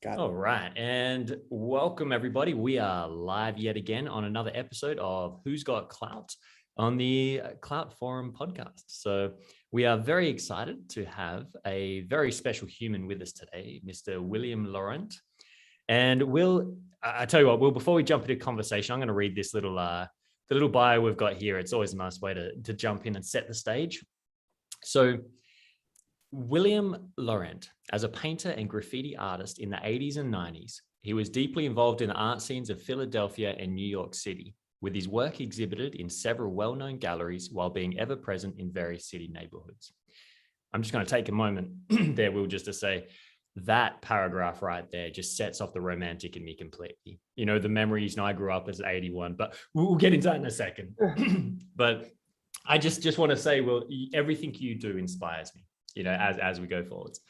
Got All it. right. And welcome, everybody. We are live yet again on another episode of Who's Got Clout on the Clout Forum podcast. So, we are very excited to have a very special human with us today, Mr. William Laurent. And I tell you what, Will, before we jump into conversation, I'm going to read this the little bio we've got here. It's always a nice way to jump in and set the stage. So, William Laurent, as a painter and graffiti artist in the 80s and 90s, he was deeply involved in the art scenes of Philadelphia and New York City, with his work exhibited in several well-known galleries while being ever present in various city neighborhoods. I'm just going to take a moment there, Will, just to say that paragraph right there just sets off the romantic in me completely. You know, the memories, I grew up as 81, but we'll get into that in a second. But I just want to say, Will, everything you do inspires me, as we go forwards.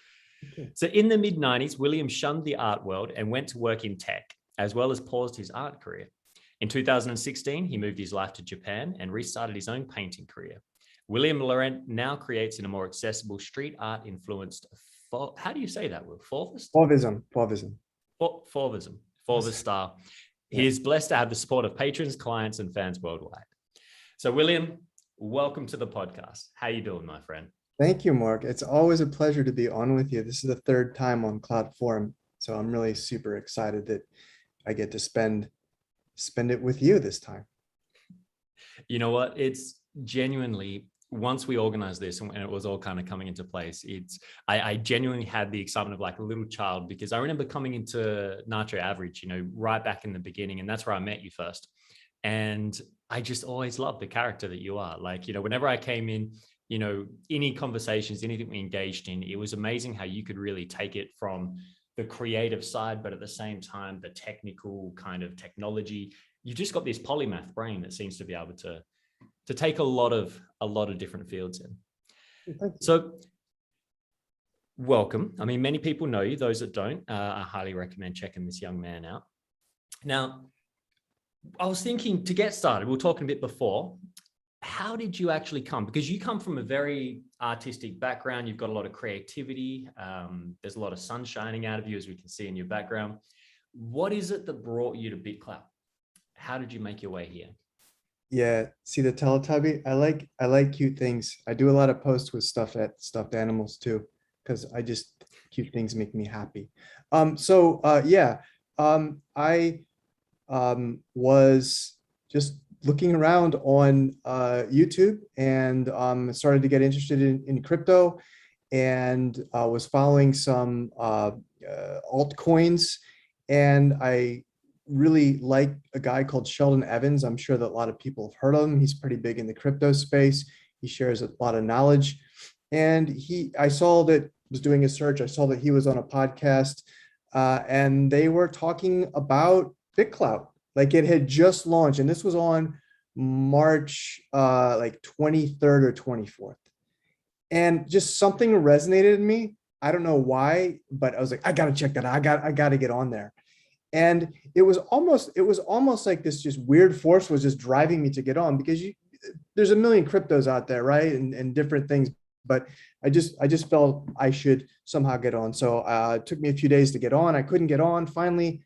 Okay. So in the mid-90s, William shunned the art world and went to work in tech, as well as paused his art career. In 2016, he moved his life to Japan and restarted his own painting career. William Laurent now creates in a more accessible street art influenced, how do you say that, Will? Fauvist? Fauvism. Fauvist style. Yeah. He is blessed to have the support of patrons, clients, and fans worldwide. So William, welcome to the podcast. How you doing, my friend? Thank you, Mark. It's always a pleasure to be on with you. This is the third time on Clout Forum, so I'm really super excited that I get to spend it with you this time. You know what? It's genuinely, once we organized this and it was all kind of coming into place, I genuinely had the excitement of like a little child, because I remember coming into Nacho Average, right back in the beginning, and that's where I met you first. And I just always loved the character that you are. Like, whenever I came in, any conversations, anything we engaged in, it was amazing how you could really take it from the creative side, but at the same time, the technical kind of technology. You've just got this polymath brain that seems to be able to take a lot of different fields in. So welcome. I mean, many people know you. Those that don't, I highly recommend checking this young man out. Now, I was thinking, to get started, we were talking a bit before, how did you actually come? Because you come from a very artistic background. You've got a lot of creativity. There's a lot of sun shining out of you, as we can see in your background. What is it that brought you to BitClout? How did you make your way here? Yeah, see the Teletubby? I like cute things. I do a lot of posts with stuffed animals too, because cute things make me happy. I was just looking around on YouTube and started to get interested in crypto, and was following some altcoins, and I really like a guy called Sheldon Evans. I'm sure that a lot of people have heard of him. He's pretty big in the crypto space. He shares a lot of knowledge, and I saw that, was doing a search, I saw that he was on a podcast, and they were talking about BitClout. Like, it had just launched, and this was on March like 23rd or 24th. And just something resonated in me. I don't know why, but I was like, I gotta check that out. I gotta get on there. And it was almost like this just weird force was just driving me to get on, because there's a million cryptos out there, right? And different things. But I just felt I should somehow get on. So it took me a few days to get on. I couldn't get on. Finally,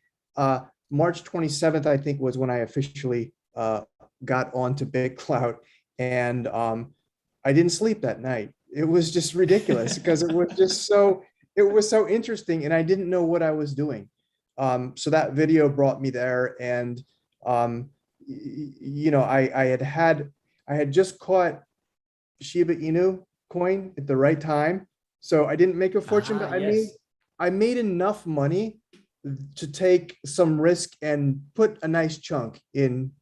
March 27th, I think, was when I officially got onto BitClout, and I didn't sleep that night. It was just ridiculous because it was so interesting, and I didn't know what I was doing. So that video brought me there, and I had just caught Shiba Inu coin at the right time, so I didn't make a fortune, but I made enough money to take some risk and put a nice chunk in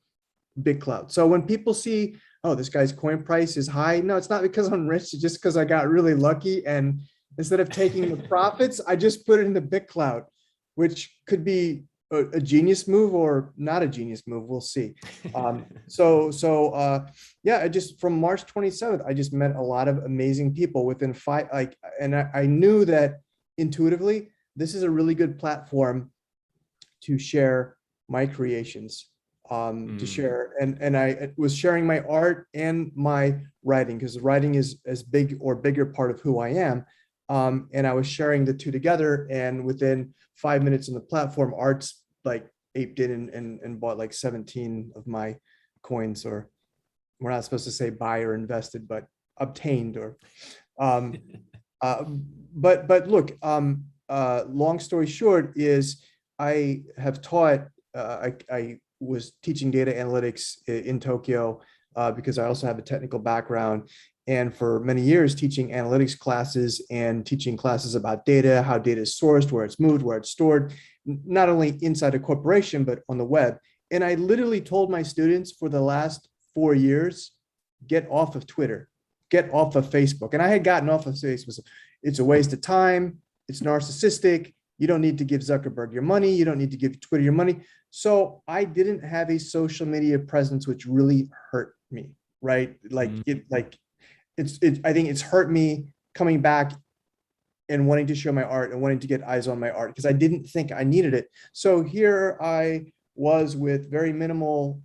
BitClout. So when people see, oh, this guy's coin price is high, no, it's not because I'm rich, it's just because I got really lucky, and instead of taking the profits, I just put it into BitClout, which could be a genius move or not a genius move. We'll see. I just, from March 27th, I just met a lot of amazing people within and I knew that intuitively, this is a really good platform to share my creations, to share. And I was sharing my art and my writing, because writing is as big or bigger part of who I am. And I was sharing the two together, and within 5 minutes on the platform, Arts like aped in and bought like 17 of my coins, or we're not supposed to say buy or invested, but obtained, or um, uh, but look, long story short is I have taught, I was teaching data analytics in Tokyo because I also have a technical background. And for many years, teaching analytics classes and teaching classes about data, how data is sourced, where it's moved, where it's stored, not only inside a corporation, but on the web. And I literally told my students for the last 4 years, get off of Twitter, get off of Facebook. And I had gotten off of Facebook. It's a waste of time. It's narcissistic. You don't need to give Zuckerberg your money. You don't need to give Twitter your money. So I didn't have a social media presence, which really hurt me, right? Like I think it's hurt me coming back and wanting to show my art and wanting to get eyes on my art because I didn't think I needed it. So here I was with very minimal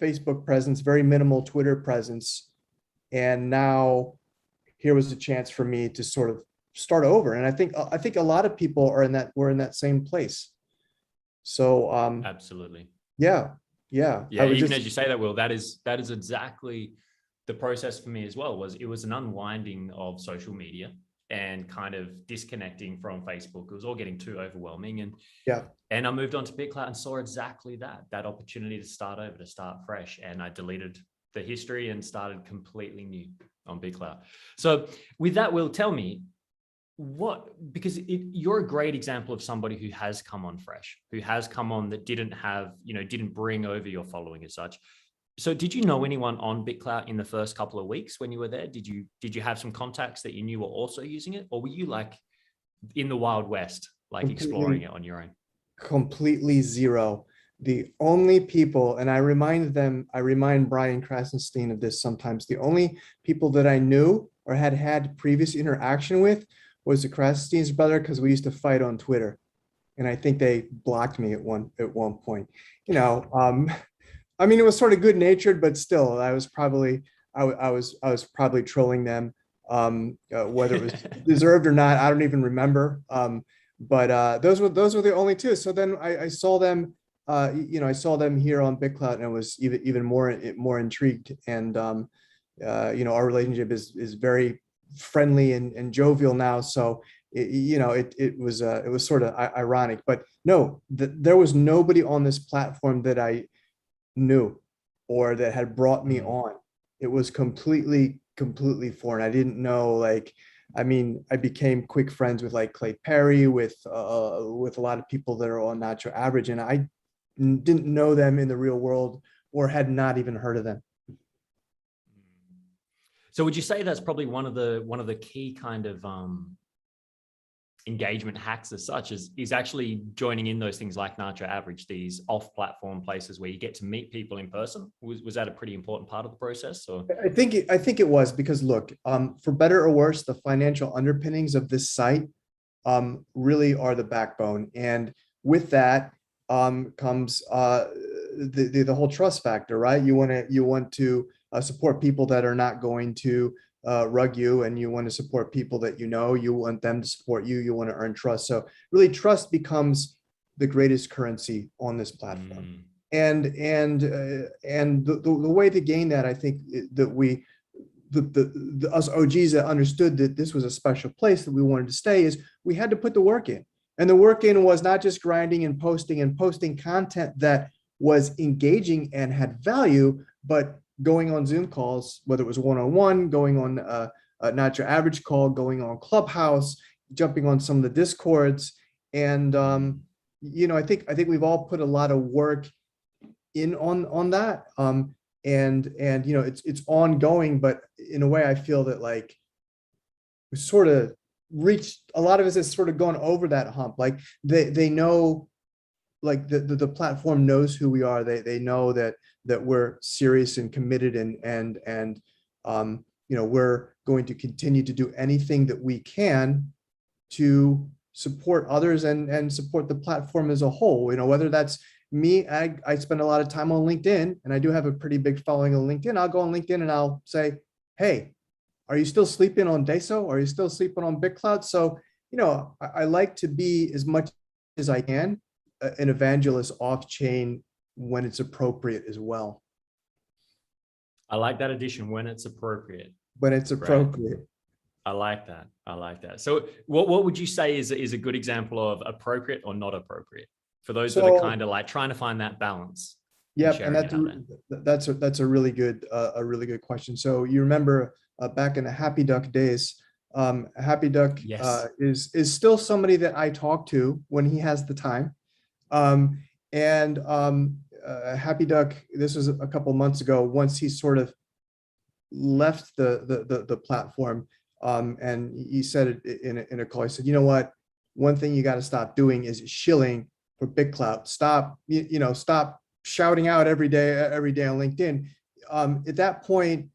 Facebook presence, very minimal Twitter presence. And now here was a chance for me to sort of start over. And I think a lot of people we're in that same place. So absolutely. Yeah. Even as you say that, Will, that is exactly the process for me as well. It was an unwinding of social media and kind of disconnecting from Facebook. It was all getting too overwhelming. And I moved on to BitClout and saw exactly that opportunity to start over, to start fresh. And I deleted the history and started completely new on BitClout. So with that, Will, tell me because you're a great example of somebody who has come on fresh, who has come on that didn't bring over your following as such. So did you know anyone on BitClout in the first couple of weeks when you were there? Did you have some contacts that you knew were also using it? Or were you like in the Wild West, like exploring it on your own? Completely zero. The only people, and I remind Brian Krasenstein of this sometimes, the only people that I knew or had previous interaction with was the Krasenstein's brother, because we used to fight on Twitter. And I think they blocked me at one point. I mean, it was sort of good natured, but still, I was probably trolling them, whether it was deserved or not. I don't even remember. But those were the only two. So then I saw them. I saw them here on BitClout, and I was even more intrigued. And our relationship is very friendly and jovial now. So it was sort of ironic. But no, there was nobody on this platform that I knew or that had brought me on. It was completely foreign. I didn't know, I became quick friends with like Clay Perry, with a lot of people that are on Natural Average, and I didn't know them in the real world or had not even heard of them. So would you say that's probably one of the key kind of engagement hacks as such is actually joining in those things like Natural Average, these off-platform places where you get to meet people in person? Was that a pretty important part of the process? Or I think it was, because look, for better or worse, the financial underpinnings of this site really are the backbone, and with that comes the whole trust factor, right? You want to support people that are not going to rug you, and you want to support people that you want them to support you. You want to earn trust. So really, trust becomes the greatest currency on this platform. And the way to gain that, I think that us OGs that understood that this was a special place that we wanted to stay, is we had to put the work in. And the work in was not just grinding and posting content that was engaging and had value, but going on Zoom calls, whether it was one-on-one, going on a Natural Average call, going on Clubhouse, jumping on some of the Discords. And, I think we've all put a lot of work in on that. And it's ongoing, but in a way I feel that like we sort of reached, a lot of us has sort of gone over that hump. Like they know, like the platform knows who we are. They know that we're serious and committed, and we're going to continue to do anything that we can to support others and support the platform as a whole. Whether that's me, I spend a lot of time on LinkedIn, and I do have a pretty big following on LinkedIn. I'll go on LinkedIn and I'll say, hey, are you still sleeping on Deso? Are you still sleeping on BitClout? So, I like to be as much as I can an evangelist off chain when it's appropriate as well. I like that addition, when it's appropriate. When it's appropriate. Right. I like that. I like that. So what would you say is a good example of appropriate or not appropriate for those that are kind of like trying to find that balance? Yep, and that's a really good question. So you remember back in the Happy Duck days, Happy Duck yes. is still somebody that I talk to when he has the time. Happy Duck, this was a couple months ago, once he sort of left the platform, and he said it in a call. He said, you know what? One thing you got to stop doing is shilling for BitClout. Stop, stop shouting out every day on LinkedIn. At that point,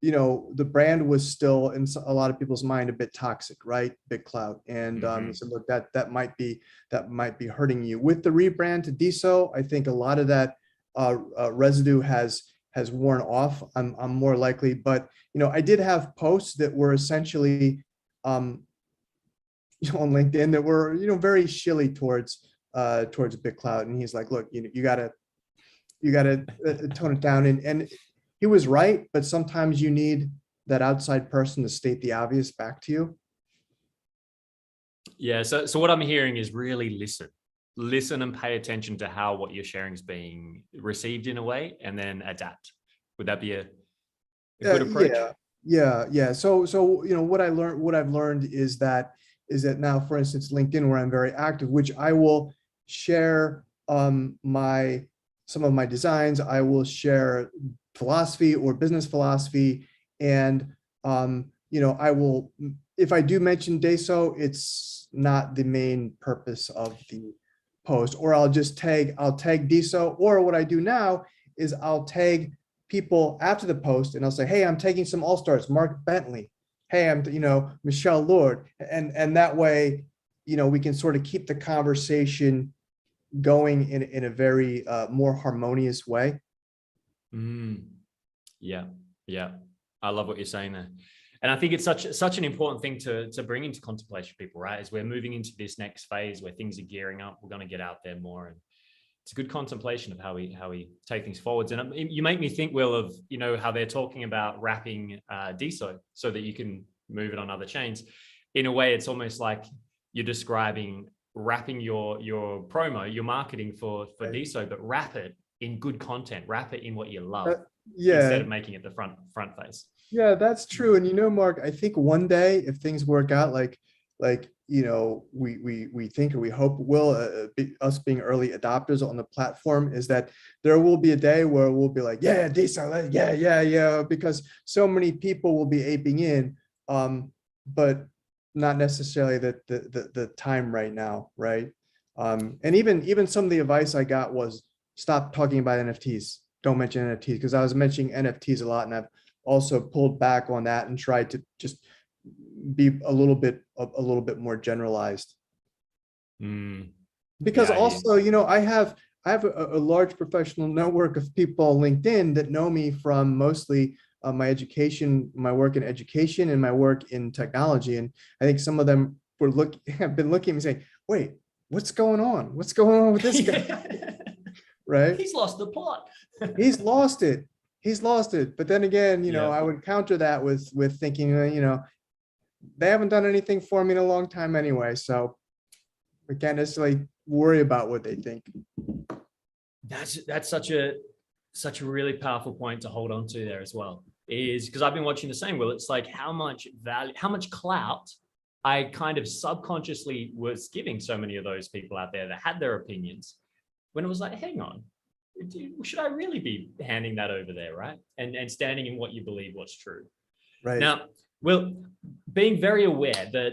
the brand was still in a lot of people's mind a bit toxic, right? BitClout. And he said, look, that might be hurting you. With the rebrand to Deso, I think a lot of that residue has worn off. I'm more likely, but I did have posts that were essentially on LinkedIn that were very shilly towards BitClout, and he's like, look, you gotta tone it down, and he was right, but sometimes you need that outside person to state the obvious back to you. Yeah. So what I'm hearing is really listen and pay attention to how what you're sharing is being received in a way, and then adapt. Would that be a good approach? Yeah. So what I've learned is that now, for instance, LinkedIn, where I'm very active, which I will share some of my designs, I will share philosophy or business philosophy, and I will, if I do mention Deso, it's not the main purpose of the post, or I'll tag Deso, or what I do now is I'll tag people after the post, and I'll say, hey, I'm taking some all-stars, Mark Bentley, hey, I'm Michelle Lord, and that way we can sort of keep the conversation going in a very more harmonious way. Yeah. I love what you're saying there. And I think it's such an important thing to bring into contemplation, people, right? As we're moving into this next phase where things are gearing up, we're going to get out there more. And it's a good contemplation of how we take things forwards. And you make me think, Will, of, how they're talking about wrapping Deso so that you can move it on other chains. In a way, it's almost like you're describing wrapping your promo, your marketing for Deso, but wrap it in good content, wrap it in what you love, instead of making it the front face. Yeah, that's true. And Mark, I think one day, if things work out like we think, or we hope will, us being early adopters on the platform, is that there will be a day where we'll be like, yeah, Deso, yeah, because so many people will be aping in, but not necessarily the time right now, right? And even some of the advice I got was, stop talking about NFTs. Don't mention NFTs, because I was mentioning NFTs a lot, and I've also pulled back on that and tried to just be a little bit more generalized. Because also, I have a large professional network of people on LinkedIn that know me from mostly my work in education and my work in technology. And I think some of them have been looking at me saying, wait, what's going on? What's going on with this guy? Right? He's lost the plot. He's lost it. But then again, I would counter that with thinking, they haven't done anything for me in a long time anyway, so we can't necessarily worry about what they think. That's such a really powerful point to hold on to there as well, is because I've been watching the same, Will. It's like how much value, how much clout I kind of subconsciously was giving so many of those people out there that had their opinions, when it was like, hang on, should I really be handing that over there, right? And standing in what you believe, what's true. Right. Now, Will, being very aware that,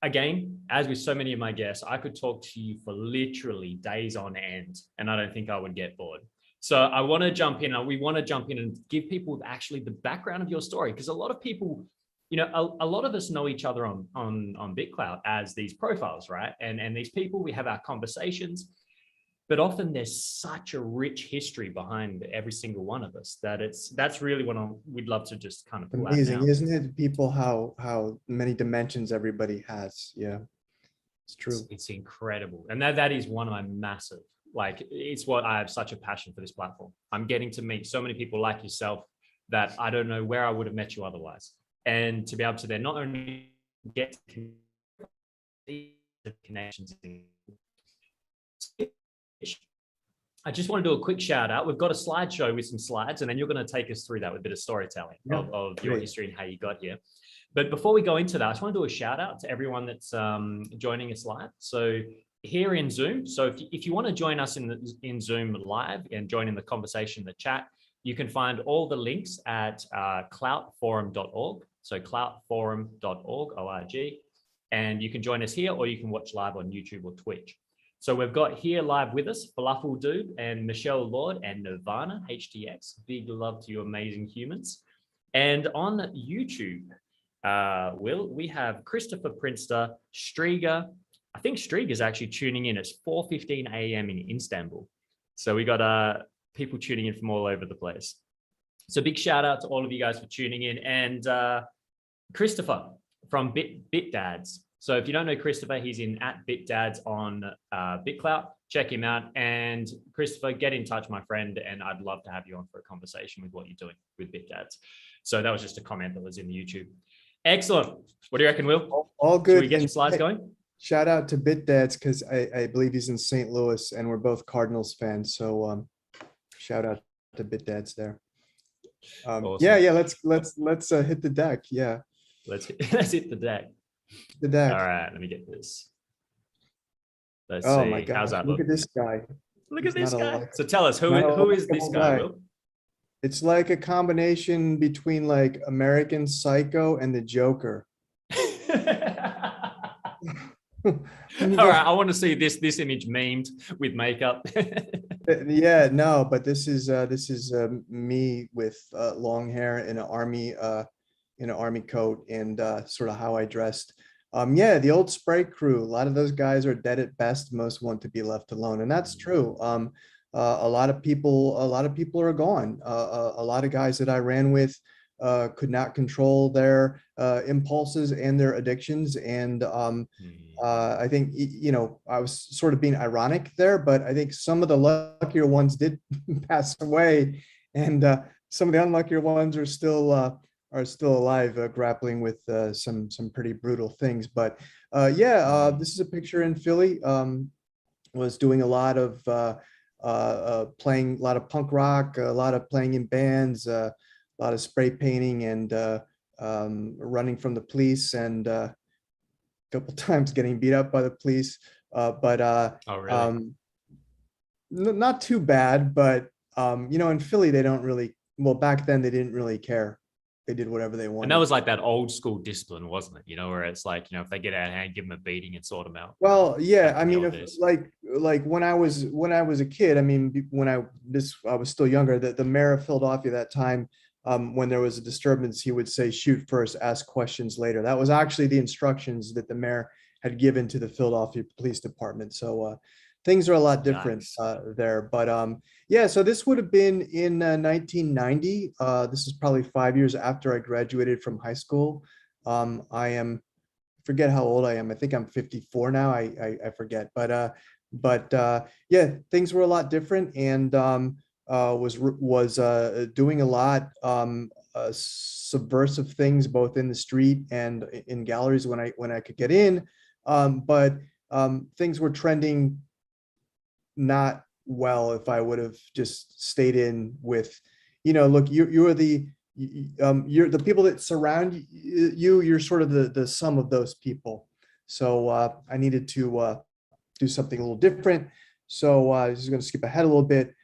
again, as with so many of my guests, I could talk to you for literally days on end, and I don't think I would get bored. So I want to jump in, and we want to jump in and give people actually the background of your story, because a lot of people, a lot of us know each other on BitClout as these profiles, right? And these people, we have our conversations. but often there's such a rich history behind every single one of us that that's really what we'd love to just kind of pull out Amazing, now. isn't it? People, how many dimensions everybody has. Yeah, it's true. It's incredible. And that is one of my massive, like, it's what I have such a passion for this platform. I'm getting to meet so many people like yourself that I don't know where I would have met you otherwise. And to be able to then not only get the connections, I just want to do a quick shout out. We've got a slideshow with some slides, and then you're going to take us through that with a bit of storytelling of your history and how you got here. But before we go into that, I just want to do a shout out to everyone that's joining us live. So here in Zoom, so if you want to join us in Zoom live and join in the conversation in the chat, you can find all the links at cloutforum.org. So cloutforum.org, O-R-G. And you can join us here, or you can watch live on YouTube or Twitch. So we've got here live with us, Falafel Dude and Michelle Lord and Nirvana HTX. Big love to you amazing humans. And on YouTube, Will, we have Christopher Prinster, Striga. I think Striga is actually tuning in. It's 4:15 a.m. in Istanbul. So we got people tuning in from all over the place. So big shout out to all of you guys for tuning in. And Christopher from BitDads. So if you don't know Christopher, he's in @BitDads on BitClout. Check him out. And Christopher, get in touch, my friend, and I'd love to have you on for a conversation with what you're doing with BitDads. So that was just a comment that was in the YouTube. Excellent. What do you reckon, Will? All good. Should we get some slides going? Shout out to BitDads, because I believe he's in St. Louis, and we're both Cardinals fans. So shout out to BitDads there. Awesome. Yeah. Let's hit the deck. Yeah. Let's hit the deck. The deck. All right, let me get this. Let's see. My God. How's that look? Look at this guy. Look at this guy. So tell us, who is this guy, Will? It's like a combination between like American Psycho and the Joker. All right, I want to see this image memed with makeup. Yeah, no, but this is me with long hair in an army coat, and sort of how I dressed. Yeah, the old spray crew. A lot of those guys are dead at best. Most want to be left alone, and that's true. A lot of people are gone. A lot of guys that I ran with could not control their impulses and their addictions. And I think, I was sort of being ironic there, but I think some of the luckier ones did pass away, and some of the unluckier ones are still alive, grappling with some pretty brutal things. But this is a picture in Philly. Was doing a lot of playing a lot of punk rock, a lot of playing in bands, a lot of spray painting, and running from the police, and a couple times getting beat up by the police. Oh, really? Not too bad, but in Philly, they don't really, well, back then they didn't really care. They did whatever they wanted. And that was like that old school discipline, wasn't it? Where it's like, if they get out of hand, give them a beating and sort them out. Well, yeah, I mean, like when I was a kid, I mean, when I was still younger, the mayor of Philadelphia at that time, when there was a disturbance, he would say, shoot first, ask questions later. That was actually the instructions that the mayor had given to the Philadelphia Police Department. So things are a lot different there. But yeah, so this would have been in 1990. This is probably 5 years after I graduated from high school. Forget how old I am. I think I'm 54 now. I forget. But yeah, things were a lot different, and was doing a lot subversive things, both in the street and in galleries when I could get in. But things were trending not well if I would have just stayed in with, look, you're the people that surround you. You're sort of the sum of those people. So I needed to do something a little different. So I was going to skip ahead a little bit.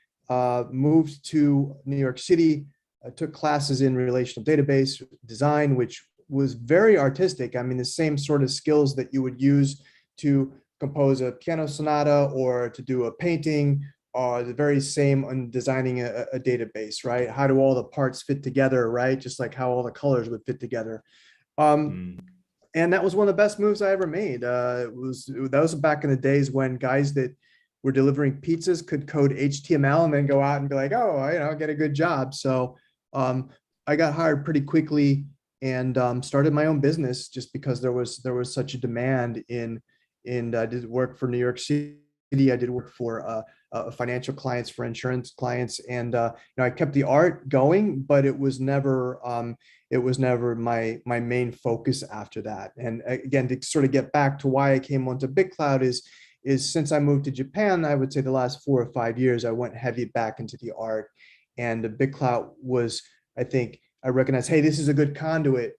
Moved to New York City. I took classes in relational database design, which was very artistic. I mean, the same sort of skills that you would use to compose a piano sonata or to do a painting are the very same on designing a database, right? How do all the parts fit together, right? Just like how all the colors would fit together. And that was one of the best moves I ever made. That was back in the days when guys that were delivering pizzas could code HTML and then go out and be like, oh, get a good job. So I got hired pretty quickly and started my own business just because there was such a demand in I did work for New York City. I did work for financial clients, for insurance clients, and I kept the art going, but it was never my main focus after that. And again, to sort of get back to why I came onto Big Clout is since I moved to Japan, I would say the last 4 or 5 years, I went heavy back into the art, and the Big Clout was, I think, I recognized, hey, this is a good conduit,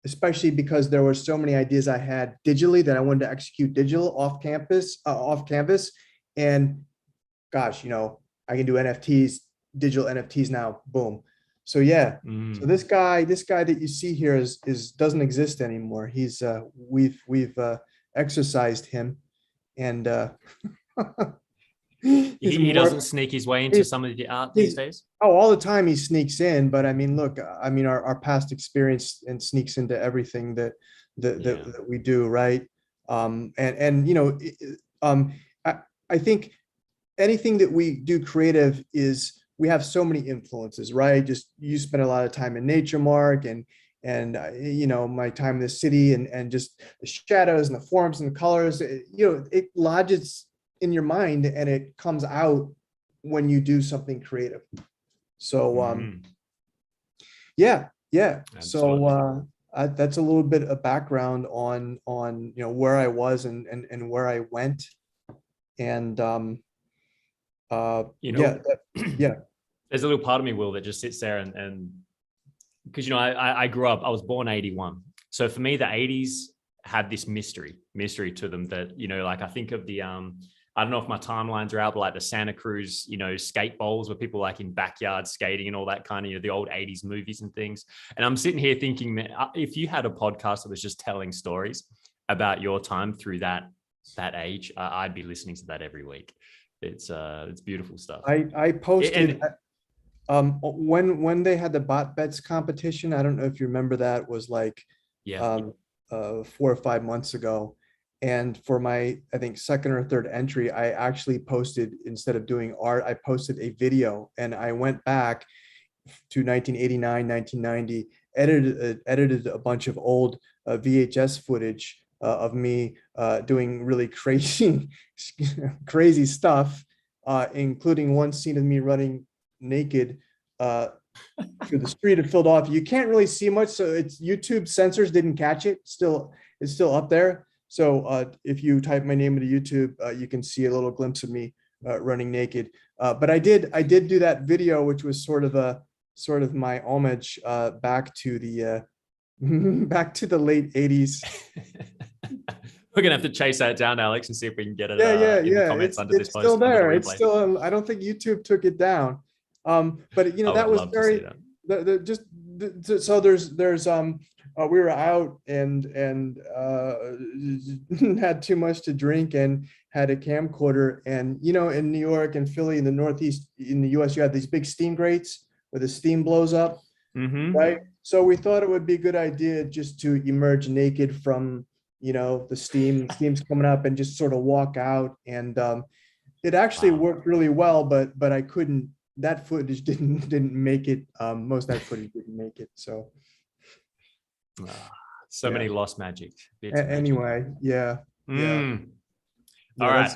especially because there were so many ideas I had digitally that I wanted to execute digital off canvas. And gosh, I can do NFTs, digital NFTs now, boom. So yeah, so this guy that you see here is doesn't exist anymore. He's we've exercised him, and he doesn't sneak his way into some of the art these days. Oh, all the time he sneaks in, but I mean, look, our past experience and sneaks into everything that we do, right? I think anything that we do creative is, we have so many influences, right? Just, you spend a lot of time in nature, Mark, and my time in the city, and just the shadows and the forms and the colors, it lodges in your mind and it comes out when you do something creative. So yeah. Absolutely. So that's a little bit of background on where I was and where I went. And yeah. There's a little part of me, Will, that just sits there and because I grew up, I was born 81. So for me, the 80s had this mystery to them that, like I think of the I don't know if my timelines are out, but like the Santa Cruz, skate bowls where people like in backyard skating and all that kind of, the old 80s movies and things. And I'm sitting here thinking, man, if you had a podcast that was just telling stories about your time through that age, I'd be listening to that every week. It's beautiful stuff. I posted when they had the bot bets competition. I don't know if you remember that. It was like 4 or 5 months ago. And for my, I think, second or third entry, I actually posted, instead of doing art, I posted a video, and I went back to 1989, 1990, edited a bunch of old VHS footage of me doing really crazy stuff, including one scene of me running naked through the street of Philadelphia. You can't really see much, so it's YouTube censors didn't catch it. It's still up there. So if you type my name into YouTube, you can see a little glimpse of me running naked. But I did do that video, which was sort of my homage back to the late 80s. We're gonna have to chase that down, Alex, and see if we can get it. In the comments under this post. It's still there. It's still. I don't think YouTube took it down. But that was very. So there's we were out and had too much to drink and had a camcorder, and in New York and Philly, in the Northeast, in the US, you have these big steam grates where the steam blows up, right? So we thought it would be a good idea just to emerge naked from the steam's coming up, and just sort of walk out, and it actually worked really well, but I couldn't. That footage didn't make it. Most of that footage didn't make it. So. Many lost magic. Anyway, yeah. All right.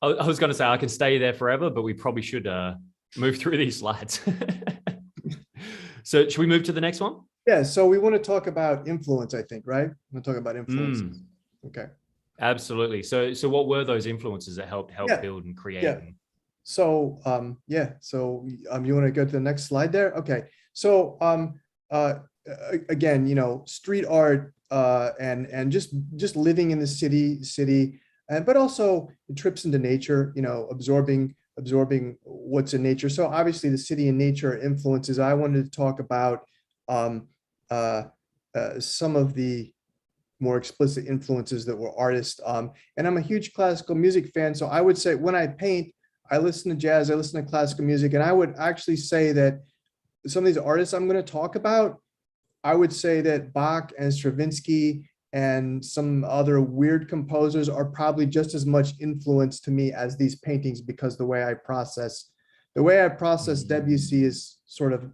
I was going to say I can stay there forever, but we probably should move through these slides. So should we move to the next one? Yeah. So we want to talk about influence, I think, right? We'll talk about influence. Okay. Absolutely. So what were those influences that helped build and create? Yeah. So So you want to go to the next slide there? Okay. So again, street art and just living in the city, but also trips into nature, absorbing what's in nature. So obviously the city and nature influences. I wanted to talk about some of the more explicit influences that were artists. And I'm a huge classical music fan. So I would say when I paint, I listen to jazz, I listen to classical music, and I would actually say that some of these artists I'm going to talk about, I would say that Bach and Stravinsky and some other weird composers are probably just as much influence to me as these paintings, because the way I process Debussy is sort of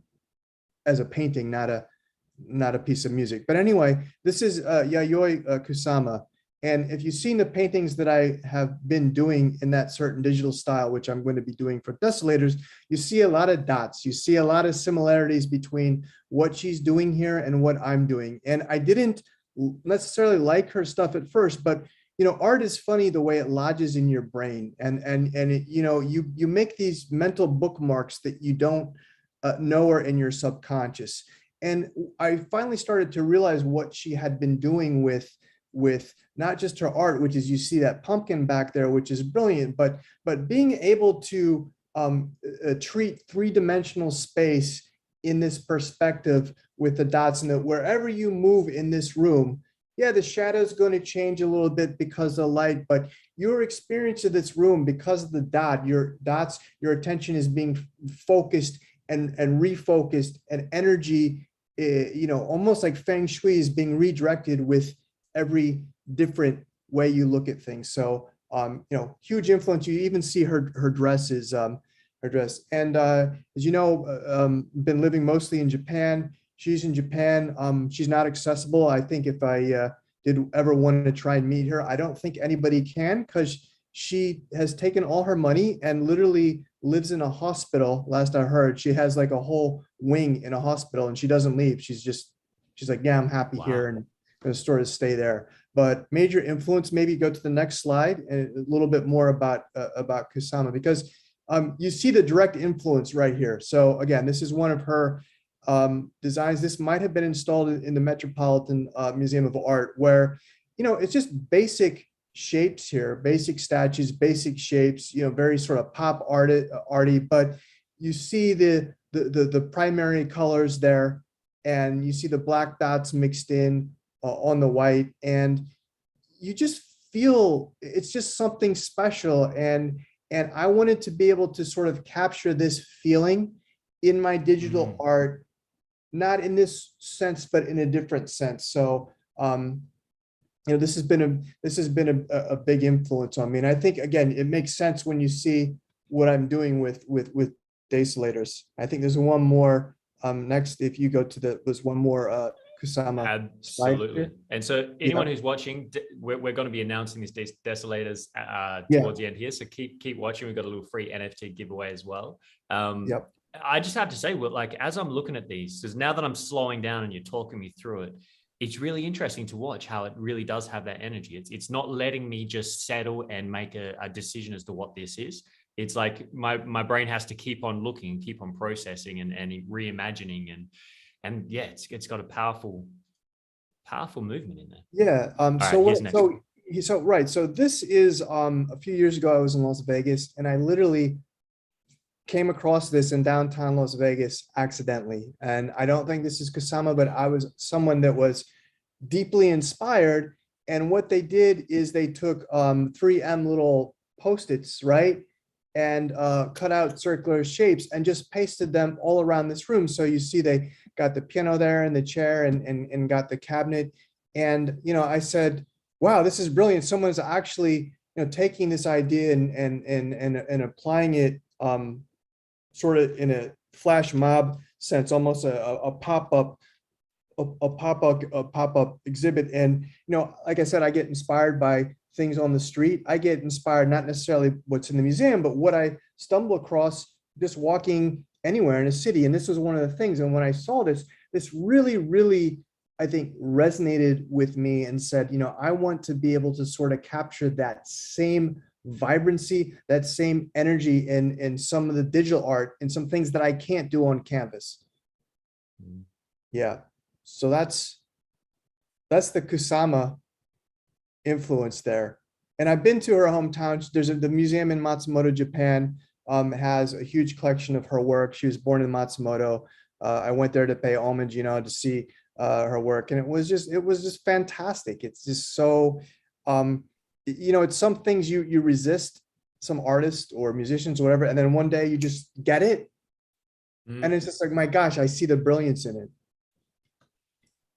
as a painting, not a piece of music. But anyway, this is Yayoi Kusama. And if you've seen the paintings that I have been doing in that certain digital style, which I'm going to be doing for Desolators, you see a lot of dots. You see a lot of similarities between what she's doing here and what I'm doing. And I didn't necessarily like her stuff at first, but art is funny the way it lodges in your brain, and it, you make these mental bookmarks that you don't know are in your subconscious. And I finally started to realize what she had been doing with not just her art, which is, you see that pumpkin back there, which is brilliant, but being able to treat three-dimensional space in this perspective with the dots, and that wherever you move in this room, yeah, the shadow is going to change a little bit because of the light, but your experience of this room, because of the your attention is being focused and refocused, and energy, almost like feng shui, is being redirected with every different way you look at things. So, huge influence. You even see her dress is her dress. And as you know, been living mostly in Japan. She's in Japan. She's not accessible. I think if I did ever want to try and meet her, I don't think anybody can, because she has taken all her money and literally lives in a hospital. Last I heard, she has like a whole wing in a hospital, and she doesn't leave. She's like, yeah, I'm happy here, and going to sort of stay there. But major influence, maybe go to the next slide, and a little bit more about Kusama, because you see the direct influence right here. So again, this is one of her designs. This might have been installed in the Metropolitan Museum of Art, where, it's just basic shapes here, basic statues, basic shapes, very sort of pop arty, but you see the primary colors there, and you see the black dots mixed in on the white, and you just feel it's just something special. And I wanted to be able to sort of capture this feeling in my digital art, not in this sense, but in a different sense. So, this has been a big influence on me. And I think, again, it makes sense when you see what I'm doing with Desolators. I think there's one more next. If you go to there's one more Kusama. Absolutely. And so anyone who's watching, we're going to be announcing this Desolators towards the end here. So keep watching. We've got a little free NFT giveaway as well. I just have to say, like, as I'm looking at these, because now that I'm slowing down and you're talking me through it, it's really interesting to watch how it really does have that energy. It's not letting me just settle and make a decision as to what this is. It's like my brain has to keep on looking, keep on processing and reimagining, and yeah, it's got a powerful movement in there. Yeah. So this is a few years ago, I was in Las Vegas, and I literally came across this in downtown Las Vegas accidentally. And I don't think this is Kusama, but I was someone that was deeply inspired. And what they did is they took 3M little Post-its, right? And cut out circular shapes and just pasted them all around this room. So you see they got the piano there and the chair and got the cabinet. And, I said, wow, this is brilliant. Someone's actually, taking this idea and applying it sort of in a flash mob sense, almost a pop-up exhibit. And, like I said, I get inspired by things on the street. I get inspired, not necessarily what's in the museum, but what I stumble across just walking anywhere in a city. And this was one of the things. And when I saw this really, really, I think, resonated with me, and said, I want to be able to sort of capture that same vibrancy, that same energy in some of the digital art, and some things that I can't do on canvas. Yeah. So that's the Kusama influence there. And I've been to her hometown. The museum in Matsumoto, Japan, has a huge collection of her work. She was born in Matsumoto. I went there to pay homage, to see her work, and it was just fantastic. It's just so, it's some things you resist, some artists or musicians or whatever, and then one day you just get it, and it's just like, my gosh, I see the brilliance in it.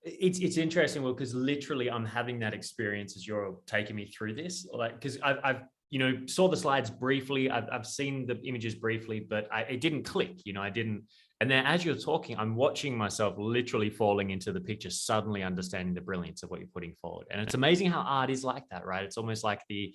It's interesting, well, because literally I'm having that experience as you're taking me through this, like, because I've saw the slides briefly, I've seen the images briefly, but it didn't click, I didn't. And then as you're talking, I'm watching myself literally falling into the picture, suddenly understanding the brilliance of what you're putting forward. And it's amazing how art is like that, right? It's almost like the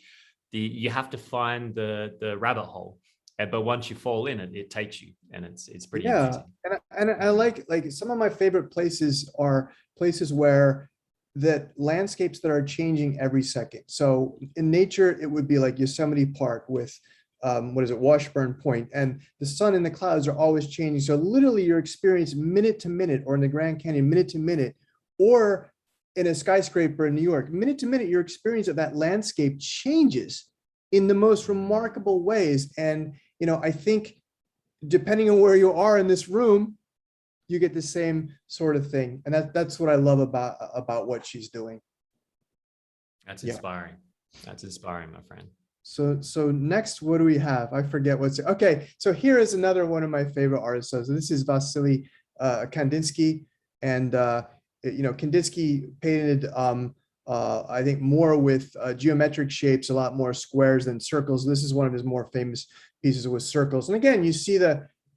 you have to find the rabbit hole, but once you fall in it, it takes you, and it's pretty Yeah, interesting. and I like some of my favorite places are places where that landscapes that are changing every second. So in nature, it would be like Yosemite Park with what is it, Washburn Point, and the sun and the clouds are always changing. So literally, your experience minute to minute, or in the Grand Canyon, minute to minute, or in a skyscraper in New York, minute to minute, your experience of that landscape changes in the most remarkable ways. And I think depending on where you are in this room, you get the same sort of thing. And that's what I love about what she's doing. That's Yeah. inspiring. That's inspiring, my friend. So next, what do we have? I forget what's, okay. So here is another one of my favorite artists. So this is Vasily Kandinsky. And, Kandinsky painted, I think, more with geometric shapes, a lot more squares than circles. This is one of his more famous pieces with circles. And again, you see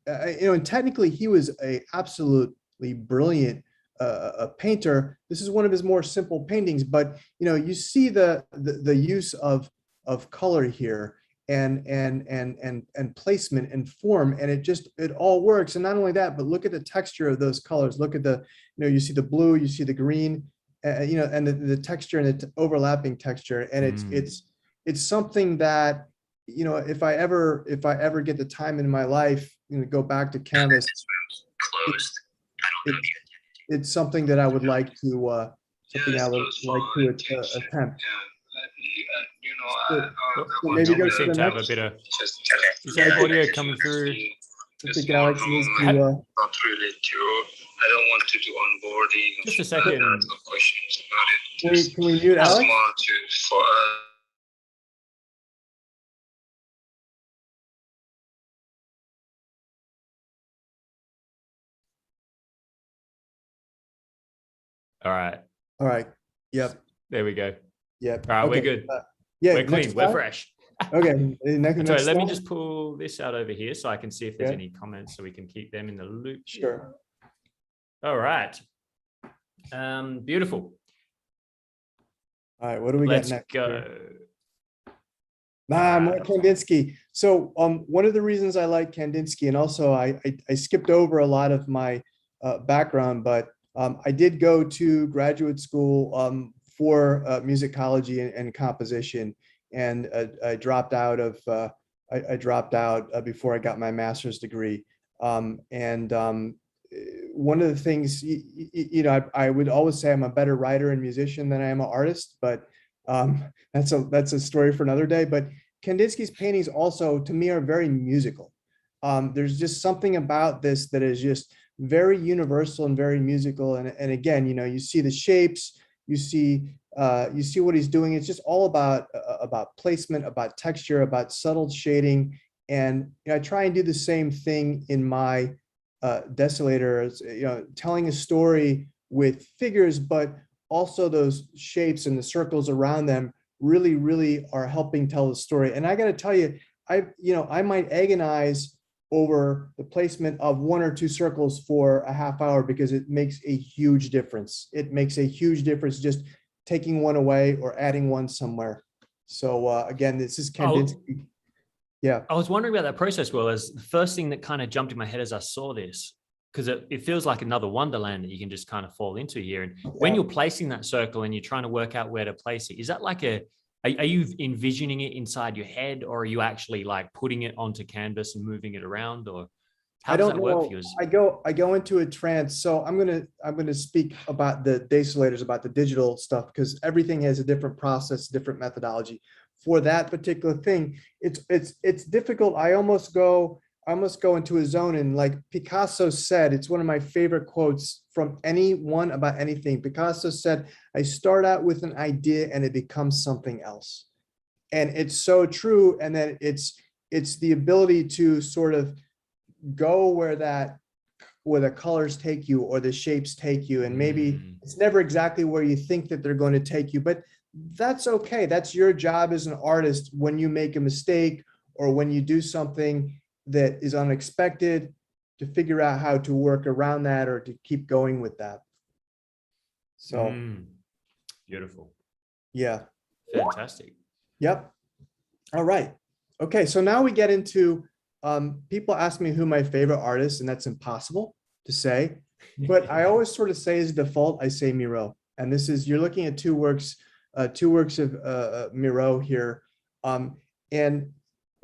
and technically he was a absolutely brilliant a painter. This is one of his more simple paintings, but you see the use of color here, and placement and form, and it all works. And not only that, but look at the texture of those colors. Look at you see the blue, you see the green, and the texture and the overlapping texture. And it's something that, if I ever get the time in my life, go back to canvas, it's something that I would like to attempt. Maybe we seem to have a bit of audio coming through. I think Alex needs to. Not really to. I don't want to do onboarding. Just a second. No questions about it. Can we mute Alex? All right. All right. Yep. There we go. Yep. All right, we're good. Yeah, we're clean. We're fresh. Okay. Sorry, let me just pull this out over here so I can see if there's any comments, so we can keep them in the loop. Sure. All right. Beautiful. All right. What do we got next? Let's go. More Kandinsky. So one of the reasons I like Kandinsky, and also I skipped over a lot of my background, but I did go to graduate school for musicology and composition, and I dropped out before I got my master's degree. One of the things, I would always say I'm a better writer and musician than I am an artist, but that's a story for another day. But Kandinsky's paintings also, to me, are very musical. There's just something about this that is just very universal and very musical. And again, you see the shapes, you see what he's doing. It's just all about placement, about texture, about subtle shading. And I try and do the same thing in my desolators, telling a story with figures, but also those shapes and the circles around them really, really are helping tell the story. And I got to tell you, I might agonize over the placement of one or two circles for a half hour, because it makes a huge difference. It makes a huge difference just taking one away or adding one somewhere. So again, this is Kandinsky. Yeah. I was wondering about that process, Will, as the first thing that kind of jumped in my head as I saw this, because it feels like another wonderland that you can just kind of fall into here. And when you're placing that circle and you're trying to work out where to place it, is that like are you envisioning it inside your head, or are you actually like putting it onto canvas and moving it around, or how does that work for you? I go into a trance. So I'm gonna speak about the desolators, about the digital stuff, because everything has a different process, different methodology. For that particular thing, it's difficult. I almost go into a zone, and like Picasso said, it's one of my favorite quotes from anyone about anything. Picasso said, "I start out with an idea and it becomes something else." And it's so true. And then it's the ability to sort of go where that where the colors take you or the shapes take you. And maybe Mm. it's never exactly where you think that they're going to take you, but that's okay. That's your job as an artist when you make a mistake or when you do something that is unexpected, to figure out how to work around that or to keep going with that. So, Beautiful. yeah. Fantastic. Yep. All right. Okay. So now we get into, people ask me who my favorite artist, and that's impossible to say, but I always sort of say as a default, I say Miro. And this is, you're looking at two works of Miro here. And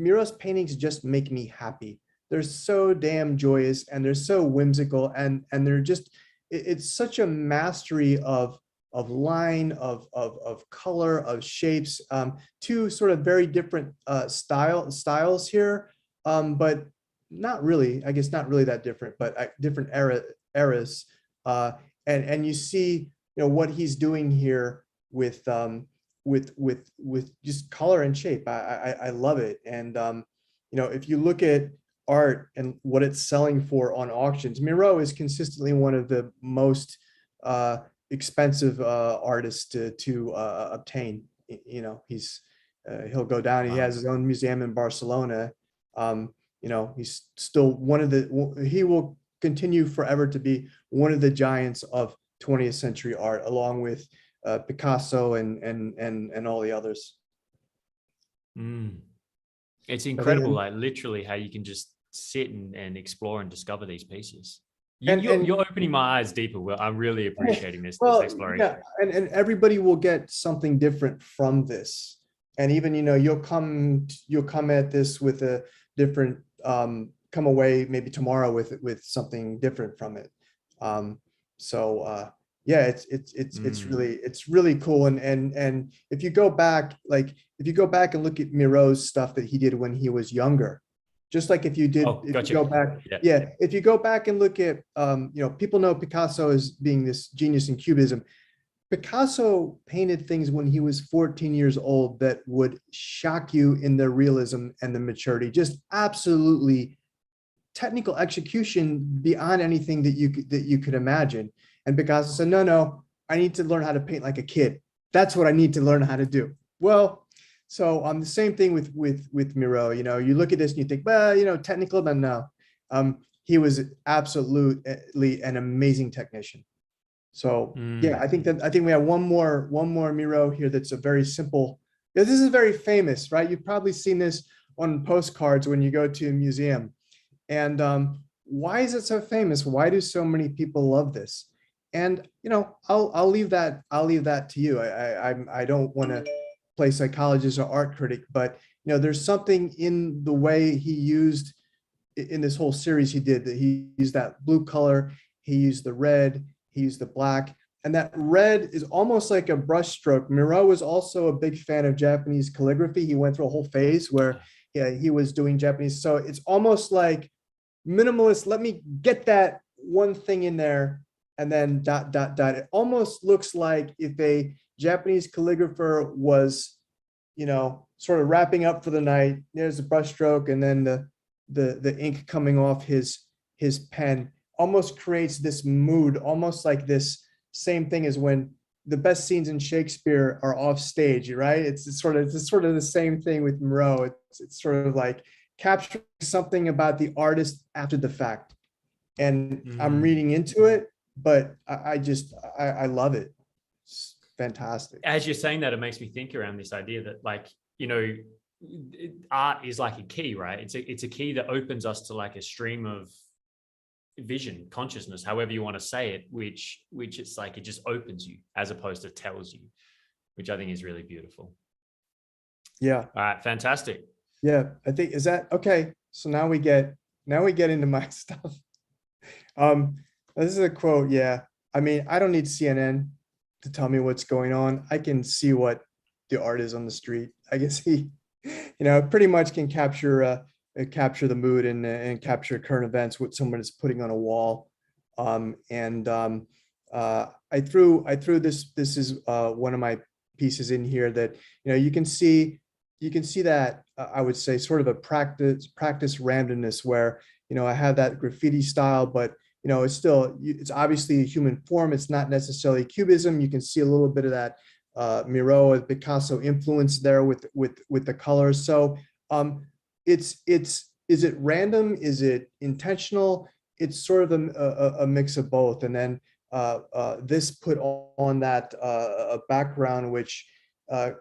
Miro's paintings just make me happy. They're so damn joyous and they're so whimsical, and they're just, it's such a mastery of line, of color, of shapes, two sort of very different styles here, but not really, I guess not really that different, but different eras. And you see, what he's doing here with just color and shape. I love it. And if you look at art and what it's selling for on auctions, Miro is consistently one of the most expensive artists to obtain. He'll go down. He has his own museum in Barcelona. He's still he will continue forever to be one of the giants of 20th century art, along with Picasso and all the others. It's incredible, like literally how you can just sit and explore and discover these pieces. You're opening my eyes deeper. Well, I'm really appreciating this exploration. Yeah, and everybody will get something different from this. And even, you'll come at this with a different, come away maybe tomorrow with something different from it. Yeah, it's really cool. And if you go back, and look at Miro's stuff that he did when he was younger, just like if you go back, if you go back and look at, people know Picasso as being this genius in Cubism. Picasso painted things when he was 14 years old that would shock you in their realism and the maturity, just absolutely technical execution beyond anything that you could imagine. And Picasso said, no, I need to learn how to paint like a kid. That's what I need to learn how to do. Well, so the same thing with Miro. You look at this and you think, well, technical, but no. He was absolutely an amazing technician. So yeah, I think we have one more Miro here that's a very simple. This is very famous, right? You've probably seen this on postcards when you go to a museum. And why is it so famous? Why do so many people love this? And I'll leave that to you. I don't want to play psychologist or art critic, but there's something in the way he used in this whole series he did, that he used that blue color, he used the red, he used the black, and that red is almost like a brush stroke. Miro was also a big fan of Japanese calligraphy. He went through a whole phase where he was doing Japanese. So it's almost like minimalist. Let me get that one thing in there and then ... It almost looks like if a Japanese calligrapher was, sort of wrapping up for the night. There's a brush stroke, and then the ink coming off his pen almost creates this mood, almost like this same thing as when the best scenes in Shakespeare are off stage, right? It's sort of the same thing with Miro. It's sort of like capturing something about the artist after the fact. And I'm reading into it, but I love it. It's fantastic. As you're saying that, it makes me think around this idea that, art is like a key, right? It's a key that opens us to like a stream of vision, consciousness, however you want to say it, which it's like it just opens you as opposed to tells you, which I think is really beautiful. Yeah. All right, fantastic. Yeah, I think, is that okay? So now we get into my stuff. This is a quote. Yeah, I mean, I don't need CNN to tell me what's going on. I can see what the art is on the street. I guess he, pretty much can capture the mood and capture current events, what someone is putting on a wall. I threw this is one of my pieces in here that you can see that I would say sort of a practice randomness where I have that graffiti style, but it's still, it's obviously a human form. It's not necessarily cubism. You can see a little bit of that Miro and Picasso influence there with the colors. So is it random? Is it intentional? It's sort of a mix of both. And then this put on that a background, which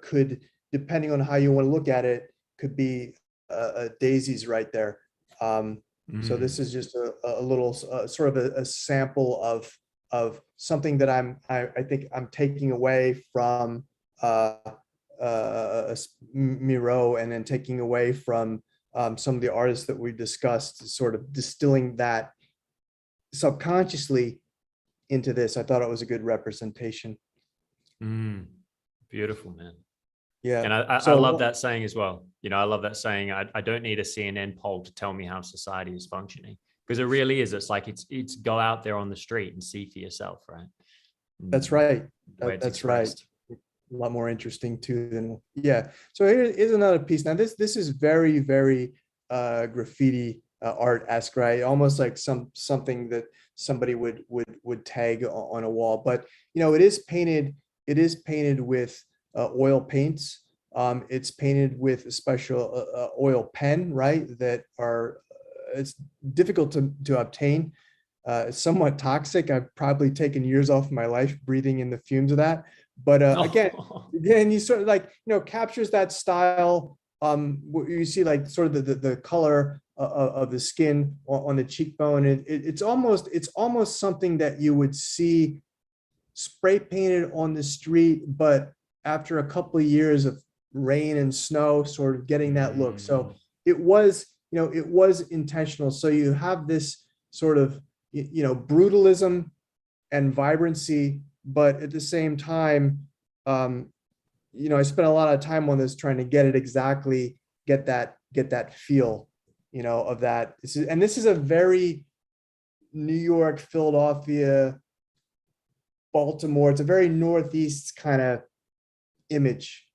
could, depending on how you want to look at it, could be daisies right there. So this is just a little sort of a sample of something that I think I'm taking away from Miro, and then taking away from some of the artists that we discussed, sort of distilling that subconsciously into this. I thought it was a good representation. Beautiful, man. Yeah. And I love that saying as well. I love that saying, I don't need a CNN poll to tell me how society is functioning, because it really is. It's like, it's go out there on the street and see for yourself, right? That's right. That's right. A lot more interesting too than, yeah. So here's another piece. Now this is very, very graffiti art-esque, right? Almost like something that somebody would tag on a wall. But it is painted with oil paints. It's painted with a special oil pen, right? That are, it's difficult to obtain. It's somewhat toxic. I've probably taken years off my life breathing in the fumes of that. But again, you sort of like, captures that style. You see like sort of the color of the skin on the cheekbone. It's almost something that you would see spray painted on the street, but after a couple of years of rain and snow, sort of getting that look. So it was intentional. So you have this sort of, brutalism and vibrancy, but at the same time, I spent a lot of time on this trying to get that feel, of that. This is a very New York, Philadelphia, Baltimore. It's a very Northeast kind of image.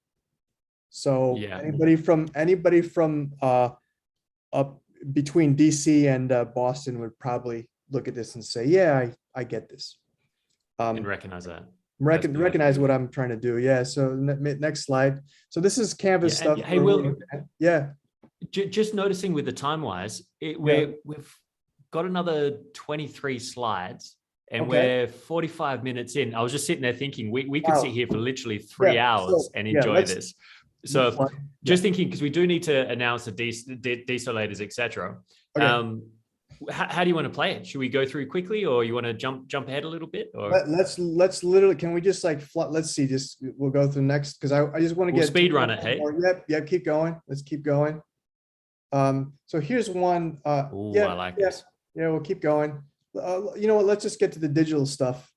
So yeah. anybody from up between DC and Boston would probably look at this and say, yeah, I get this. And recognize that. Recognize what I'm trying to do. Yeah. So next slide. So this is canvas stuff. Hey, Will. Yeah. Just noticing with the time wise, we've got another 23 slides. And we're 45 minutes in. I was just sitting there thinking we could sit here for literally 3 hours and enjoy this. So just thinking, because we do need to announce the desolators, etc. Okay. How do you want to play it? Should we go through quickly, or you want to jump ahead a little bit? Or let's literally, can we just like let's see, we'll go through next, because I just want to get speed run it. Hey. Yep. Keep going. Let's keep going. So here's one. I like this. Yeah, we'll keep going. You know what? Let's just get to the digital stuff.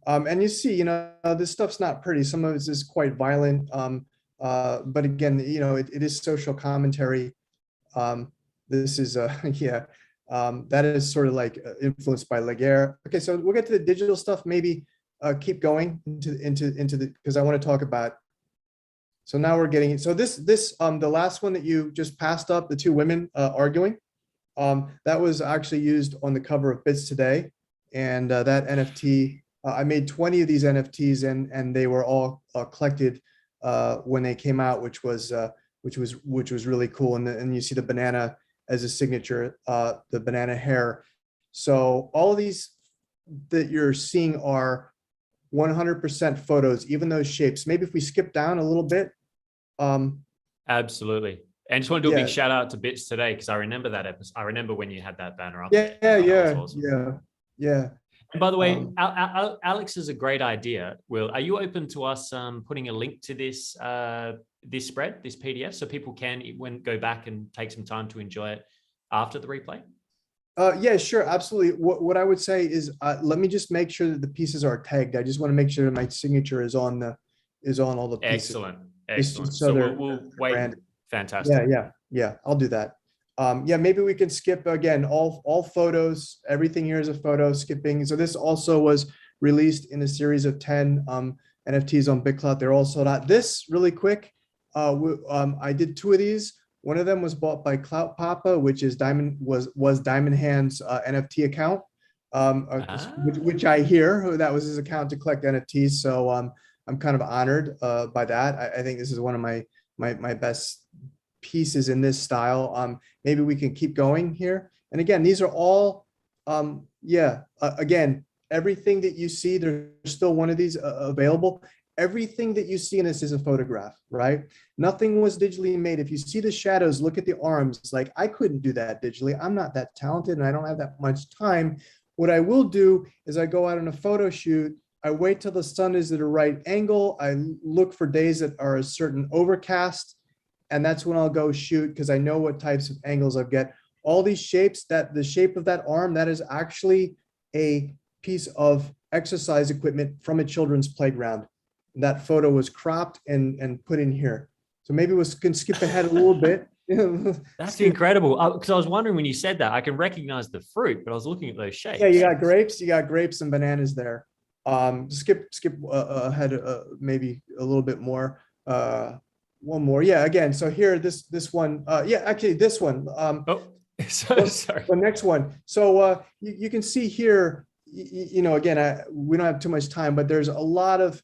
And you see, this stuff's not pretty. Some of it is quite violent. But again, it is social commentary. This is that is sort of like influenced by Laguerre. Okay, so we'll get to the digital stuff. Maybe keep going into the, because I want to talk about. So now we're getting, so this the last one that you just passed up, the two women arguing, that was actually used on the cover of Bits Today, and that NFT, I made 20 of these NFTs, and they were all collected when they came out, which was really cool. And you see the banana as a signature, the banana hair. So all of these that you're seeing are 100% photos, even those shapes. Maybe if we skip down a little bit. Absolutely. And just want to do a big shout out to Bits Today, because I remember that episode. I remember when you had that banner up. Awesome. Yeah. And by the way, Alex is a great idea. Will, are you open to us putting a link to this this spread, this PDF, so people can go back and take some time to enjoy it after the replay? Yeah, sure, absolutely. What I would say is, let me just make sure that the pieces are tagged. I just want to make sure that my signature is on all the pieces. Excellent. So we'll wait. Branded. Fantastic. Yeah. I'll do that. Maybe we can skip again all photos. Everything here is a photo, skipping. So this also was released in a series of 10 NFTs on Clout. They're all sold out. This really quick. I did 2 of these. One of them was bought by Clout Papa, which is Diamond Hand's NFT account. which I hear that was his account to collect NFTs. So I'm kind of honored by that. I think this is one of my best pieces in this style. Maybe we can keep going here. And again, these are all, again, everything that you see, there's still one of these available. Everything that you see in this is a photograph, right? Nothing was digitally made. If you see the shadows, look at the arms. It's like, I couldn't do that digitally. I'm not that talented and I don't have that much time. What I will do is I go out on a photo shoot. I wait till the sun is at a right angle. I look for days that are a certain overcast. And that's when I'll go shoot because I know what types of angles I get. All these shapes, that the shape of that arm, that is actually a piece of exercise equipment from a children's playground. That photo was cropped and put in here. So maybe we can skip ahead a little bit. That's incredible. Because I was wondering when you said that, I can recognize the fruit, but I was looking at those shapes. Yeah, you got grapes and bananas there. Skip ahead maybe a little bit more. One more. Yeah, again, so here, this one, actually this one. Sorry. The next one. So you can see here, again, we don't have too much time, but there's a lot of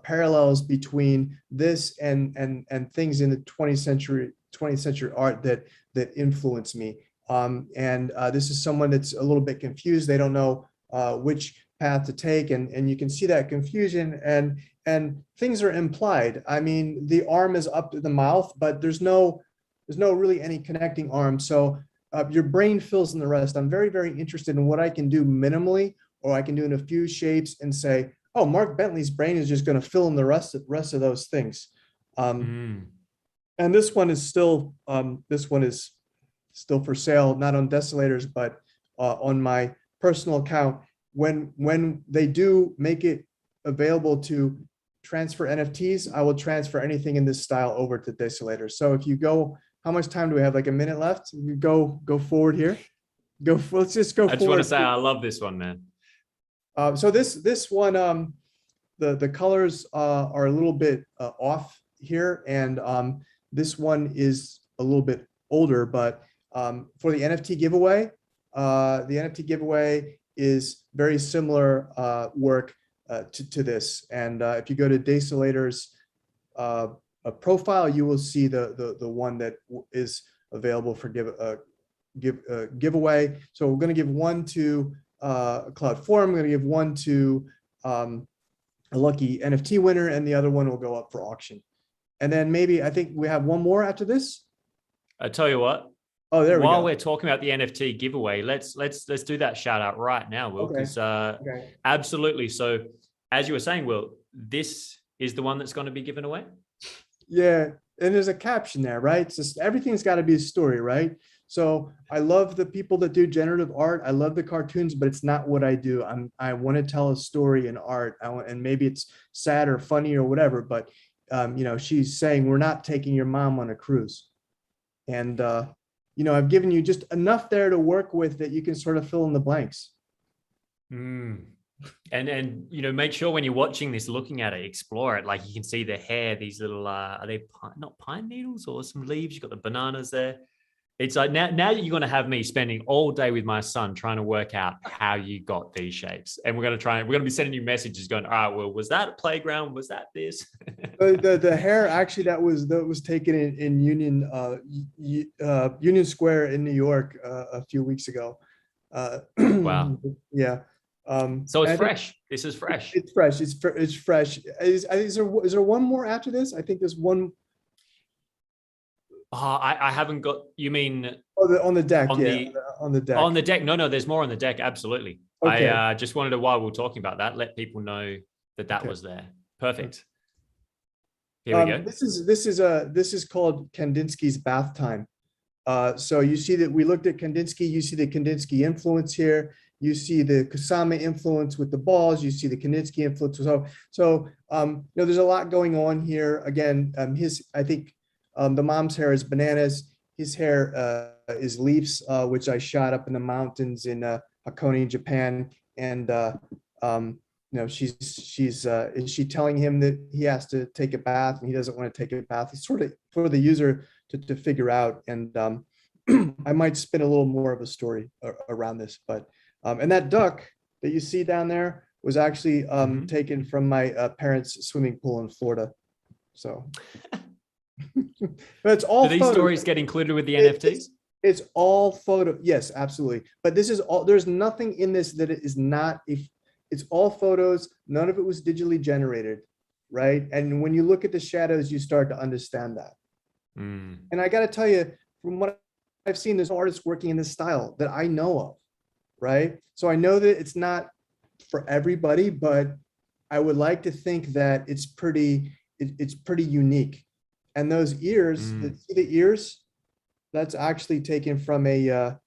parallels between this and things in the 20th century art that influenced me. This is someone that's a little bit confused. They don't know which path to take, and you can see that confusion and things are implied. I mean, the arm is up to the mouth, but there's no really any connecting arm. So your brain fills in the rest. I'm very, very interested in what I can do minimally, or I can do in a few shapes and say, oh, Mark Bentley's brain is just going to fill in the rest of those things. And this one is still for sale, not on Desolators, but on my personal account. When they do make it available to transfer NFTs, I will transfer anything in this style over to Desolators. So if you go, how much time do we have? Like a minute left? You go forward here. Let's just go forward. I just want to say I love this one, man. So this one, the colors are a little bit off here, and this one is a little bit older. But for the NFT giveaway, is very similar work to this. And if you go to Desolators profile, you will see the one that is available for giveaway. So we're going to give one to Clout Forum. I'm going to give one to a lucky NFT winner, and the other one will go up for auction. And then maybe, I think we have one more after this. I tell you what. Oh, there we go. While we're talking about the NFT giveaway, let's do that shout out right now, Will. Because absolutely. So as you were saying, Will, this is the one that's going to be given away. Yeah, and there's a caption there, right? It's just, everything's got to be a story, right? So I love the people that do generative art. I love the cartoons, but it's not what I do. I want to tell a story in art, and maybe it's sad or funny or whatever. But she's saying, we're not taking your mom on a cruise, and I've given you just enough there to work with that you can sort of fill in the blanks. And make sure when you're watching this, looking at it, explore it. Like you can see the hair, these little are they not pine needles or some leaves? You've got the bananas there. It's like now you're going to have me spending all day with my son trying to work out how you got these shapes. And we're going to be sending you messages going, all right, well, was that a playground? Was that this? the hair, actually, that was taken in Union Square in New York a few weeks ago. Wow. Yeah. So it's fresh. This is fresh. It's fresh. It's fresh. Is there one more after this? I think there's one. I haven't got. You mean on the deck? On the deck. On the deck. No, there's more on the deck. Absolutely. Okay. I just wanted to, while we're talking about that, let people know that was there. Perfect. Here we go. This is called Kandinsky's Bath Time. So you see that we looked at Kandinsky. You see the Kandinsky influence here. You see the Kusama influence with the balls. You see the Kandinsky influence. So there's a lot going on here. Again, I think. The mom's hair is bananas. His hair is leaves, which I shot up in the mountains in Hakone, Japan. And is she telling him that he has to take a bath and he doesn't want to take a bath? It's sort of for the user to figure out. And I might spin a little more of a story around this, but And that duck that you see down there was actually Mhm. taken from my parents' swimming pool in Florida. So, but it's all Do these photos. stories get included with the It- NFTs? It's all photo. Yes, absolutely. But this is all, there's nothing in this that is not, if it's all photos, none of it was digitally generated, right? And when you look at the shadows, you start to understand that. Mm. And I got to tell you, from what I've seen, there's no artists working in this style that I know of, right? So I know that it's not for everybody, but I would like to think that it's it's pretty unique. And those ears, Mm. see the ears, that's actually taken from a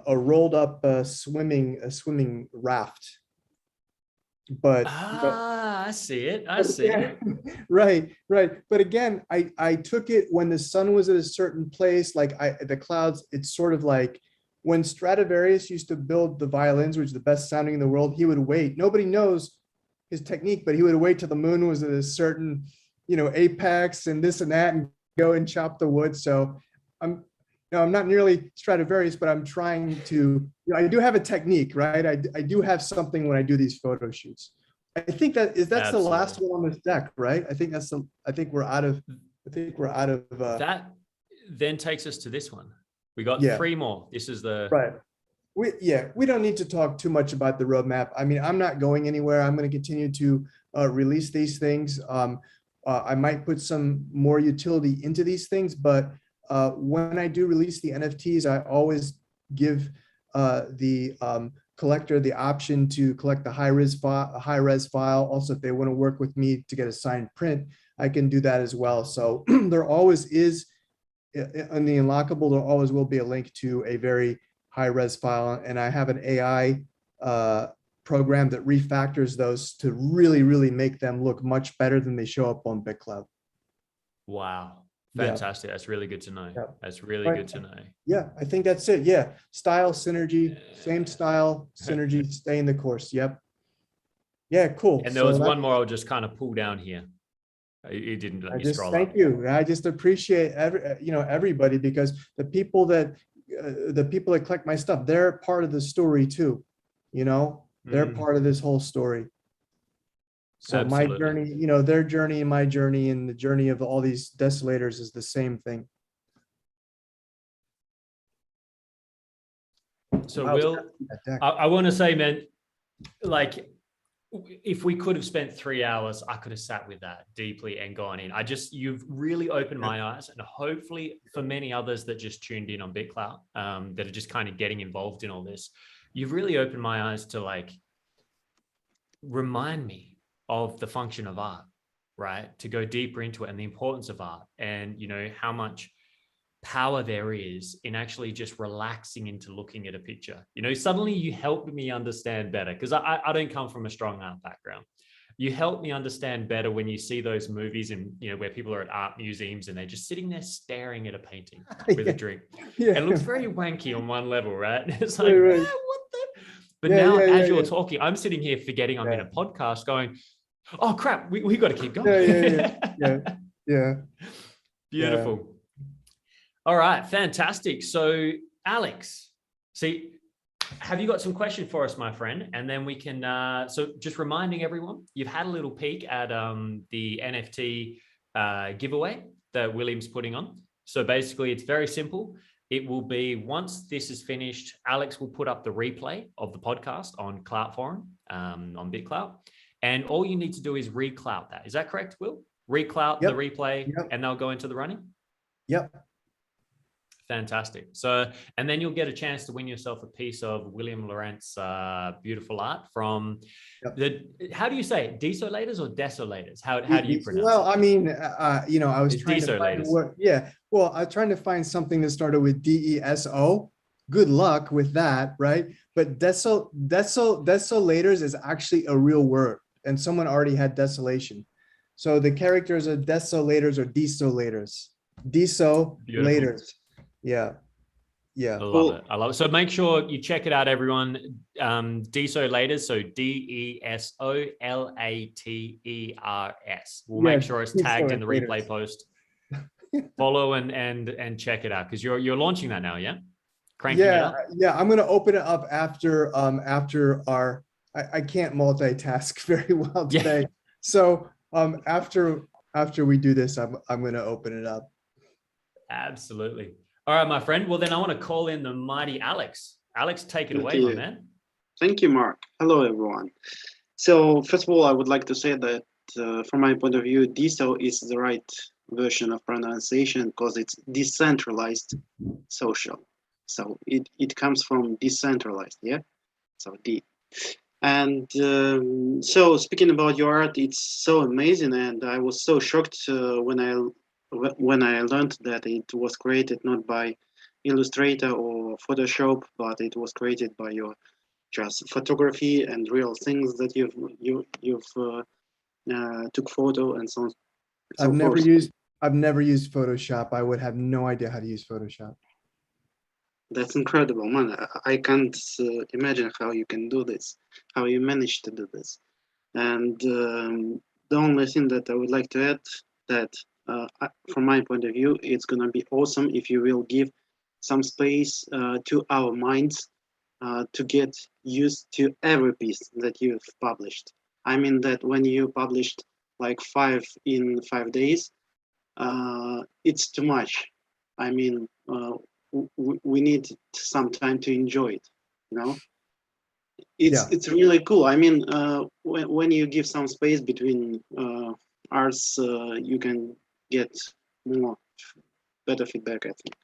rolled up swimming raft. But I see it. I see it. right, right. But again, I took it when the sun was at a certain place, like the clouds. It's sort of like when Stradivarius used to build the violins, which is the best sounding in the world. He would wait. Nobody knows his technique, but he would wait till the moon was at a certain, apex and this and that, and go and chop the wood. So I'm, no, I'm not nearly Stradivarius, but I'm trying to, I do have a technique, right? I do have something when I do these photo shoots. I think that's the last Absolutely. one on this deck, right? I think we're out of, That then takes us to this one. We got yeah, 3 more. This is the right. We don't need to talk too much about the roadmap. I mean, I'm not going anywhere. I'm going to continue to release these things. I might put some more utility into these things, but when I do release the NFTs, I always give the collector the option to collect the high res file. Also, if they want to work with me to get a signed print, I can do that as well. So there always is, in the unlockable, there always will be a link to a very high res file. And I have an AI program that refactors those to really, really make them look much better than they show up on BitClout. wow. Yeah. Fantastic. That's really good to know. Yeah. That's really Right. good to know. Yeah, I think that's it. Yeah, style, synergy, same style, synergy, stay in the course. Yep. Yeah, cool. And there So was one more I'll just kind of pull down here. You didn't let I me just scroll thank up. you. I just appreciate everybody, because the people that collect my stuff, they're part of the story too. They're Mm, part of this whole story. So my absolutely. journey, their journey and my journey and the journey of all these desolators is the same thing. So Wow, Will, that deck. I want to say, man, like if we could have spent 3 hours, I could have sat with that deeply and gone in. You've really opened my eyes, and hopefully for many others that just tuned in on BitClout, that are just kind of getting involved in all this, you've really opened my eyes to like remind me of the function of art, right? To go deeper into it and the importance of art, and how much power there is in actually just relaxing into looking at a picture. Suddenly you helped me understand better, because I don't come from a strong art background. You help me understand better when you see those movies and where people are at art museums and they're just sitting there staring at a painting with a drink. Yeah. It looks very wanky on one level, right? It's like, Right. what the? But Yeah, now, yeah, as yeah, you're yeah. talking, I'm sitting here forgetting I'm in Yeah. a podcast going, oh crap, we got to keep going. Yeah. Yeah. Beautiful. All right, fantastic. So, Alex, see, have you got some questions for us, my friend? And then we can, so just reminding everyone, you've had a little peek at the NFT giveaway that William's putting on. So basically, it's very simple. It will be, once this is finished, Alex will put up the replay of the podcast on Clout Forum, on BitClout. And all you need to do is reclout that. Is that correct, Will? Reclout the replay, and they'll go into the running? Yep. Fantastic. So, and then you'll get a chance to win yourself a piece of William Laurent's beautiful art from how do you say it? Desolators or desolators? How do you pronounce well, it? I mean, I was It's trying to find desolators. well, I was trying to find something that started with DESO. Good luck with that, right? But desolators is actually a real word, and someone already had desolation. So the characters are desolators or desolators. Desolators. Yeah. I love it. I love it. So make sure you check it out, everyone. Desolators. So DESOLATERS. We'll make sure it's tagged in the replay post. Follow and check it out, because you're launching that now, yeah? cranking it up? Yeah. I'm gonna open it up after our. I can't multitask very well Yeah. today. So after we do this, I'm gonna open it up. Absolutely. All right, my friend. Well, then I want to call in the mighty Alex. Alex, take it Thank away, my you. man. Thank you, Mark. Hello, everyone. So first of all, I would like to say that from my point of view, DSO is the right version of pronunciation because it's decentralized social. So it comes from decentralized, yeah? So D. And so speaking about your art, it's so amazing, and I was so shocked when I learned that it was created not by Illustrator or Photoshop, but it was created by your just photography and real things that you've took photo and so on. So forth. I've never used Photoshop. I would have no idea how to use Photoshop. That's incredible, man. I can't imagine how you can do this, how you manage to do this. And the only thing that I would like to add that from my point of view, it's going to be awesome if you will give some space to our minds to get used to every piece that you've published. I mean that when you published like 5 in 5 days, it's too much. I mean, we need some time to enjoy it, you know? It's really cool. I mean, when you give some space between arts, you can get more better feedback, I think.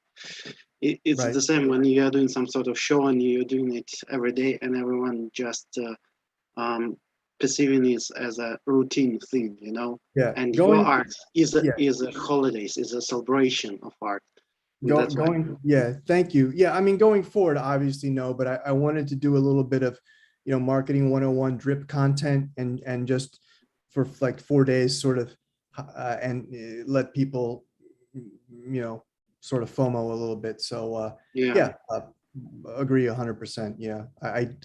It's Right. the same when you are doing some sort of show and you're doing it every day and everyone just perceiving it as a routine thing, you know? Yeah. And your art is a holidays, is a celebration of art. Thank you. Yeah, I mean, going forward, obviously no, but I wanted to do a little bit of, marketing 101 drip content and just for like 4 days sort of and let people, sort of FOMO a little bit. So agree 100%. Yeah.